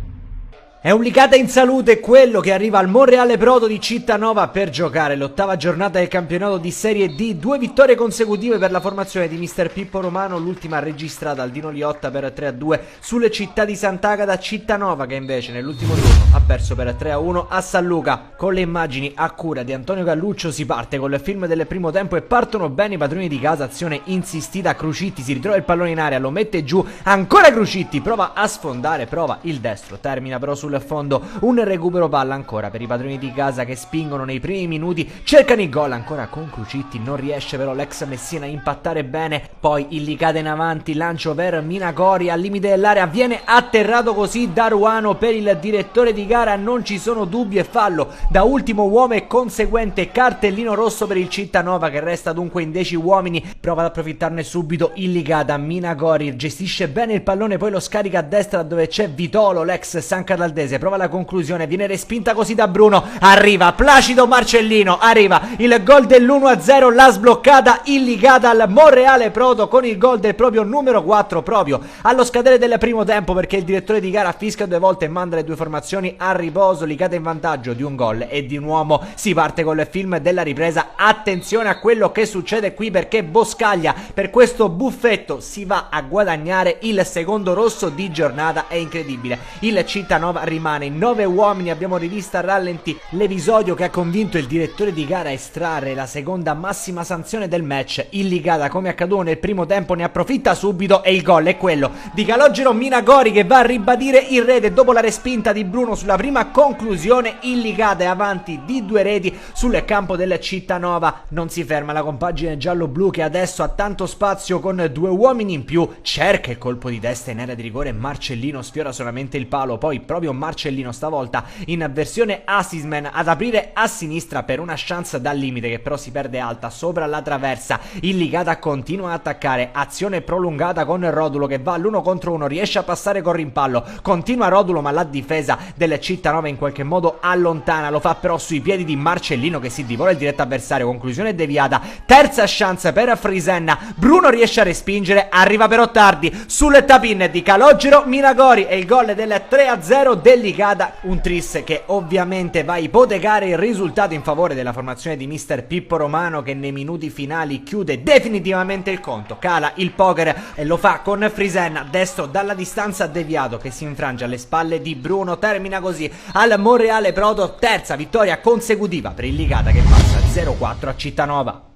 È un Licata in salute quello che arriva al Monreale Proto di Cittanova per giocare l'8ª giornata del campionato di Serie D. 2 vittorie consecutive per la formazione di mister Pippo Romano, l'ultima registrata al Dino Liotta per 3-2 sulle Città di Sant'Agata. Cittanova che invece nell'ultimo turno ha perso per 3-1 a San Luca. Con le immagini a cura di Antonio Galluccio si parte con il film del primo tempo e partono bene i padroni di casa, azione insistita, Crucitti si ritrova il pallone in area, lo mette giù, ancora Crucitti, prova a sfondare, prova il destro, termina però sulla sul fondo, un recupero palla ancora per i padroni di casa che spingono nei primi minuti, cercano il gol ancora con Crucitti, non riesce però l'ex Messina a impattare bene, poi il Licata in avanti, lancio per Minagori al limite dell'area, viene atterrato così da Ruano. Per il direttore di gara non ci sono dubbi e fallo da ultimo uomo e conseguente cartellino rosso per il Cittanova, che resta dunque in 10 uomini. Prova ad approfittarne subito il Licata, Minagori gestisce bene il pallone, poi lo scarica a destra dove c'è Vitolo, l'ex San Cataldese, prova la conclusione, viene respinta così da Bruno, arriva Placido Marcellino, arriva il gol dell'1-0, l'ha sbloccata il Licata al Monreale Proto con il gol del proprio numero 4 proprio allo scadere del primo tempo, perché il direttore di gara fischia 2 volte e manda le 2 formazioni a riposo. Licata in vantaggio di un gol e di un uomo. Si parte col film della ripresa. Attenzione a quello che succede qui, perché Boscaglia per questo buffetto si va a guadagnare il secondo rosso di giornata. È incredibile, il Cittanova rimane in 9 uomini. Abbiamo rivisto a rallenti l'episodio che ha convinto il direttore di gara a estrarre la seconda massima sanzione del match. Il Licata, come accaduto nel primo tempo, ne approfitta subito e il gol è quello di Calogero Minagori, che va a ribadire in rete dopo la respinta di Bruno sulla prima conclusione. Il Licata è avanti di 2 reti sul campo del Cittanova. Non si ferma la compagine giallo-blu, che adesso ha tanto spazio con 2 uomini in più. Cerca il colpo di testa in area di rigore, Marcellino sfiora solamente il palo, poi proprio Marcellino stavolta in versione assistman ad aprire a sinistra per una chance dal limite, che però si perde alta sopra la traversa. Il Licata continua ad attaccare, azione prolungata con Rodulo che va all'1 contro 1, riesce a passare con rimpallo, continua Rodulo ma la difesa del Cittanova in qualche modo allontana, lo fa però sui piedi di Marcellino che si divora il diretto avversario, conclusione deviata. Terza chance per Frisenna, Bruno riesce a respingere, arriva però tardi sul tap-in di Calogero Minagori e il gol del 3-0 del Licata, un tris che ovviamente va a ipotecare il risultato in favore della formazione di mister Pippo Romano, che nei minuti finali chiude definitivamente il conto, cala il poker e lo fa con Frisenna, destro dalla distanza deviato che si infrange alle spalle di Bruno. Termina così al Monreale Proto, terza vittoria consecutiva per il Licata che passa 0-4 a Cittanova.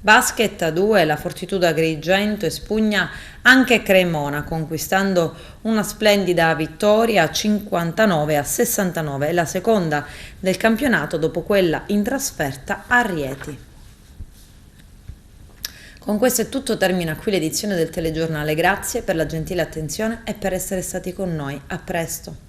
Basket a 2, la Fortitudo Agrigento espugna anche Cremona, conquistando una splendida vittoria 59-69, la seconda del campionato dopo quella in trasferta a Rieti. Con questo è tutto, termina qui l'edizione del telegiornale. Grazie per la gentile attenzione e per essere stati con noi. A presto.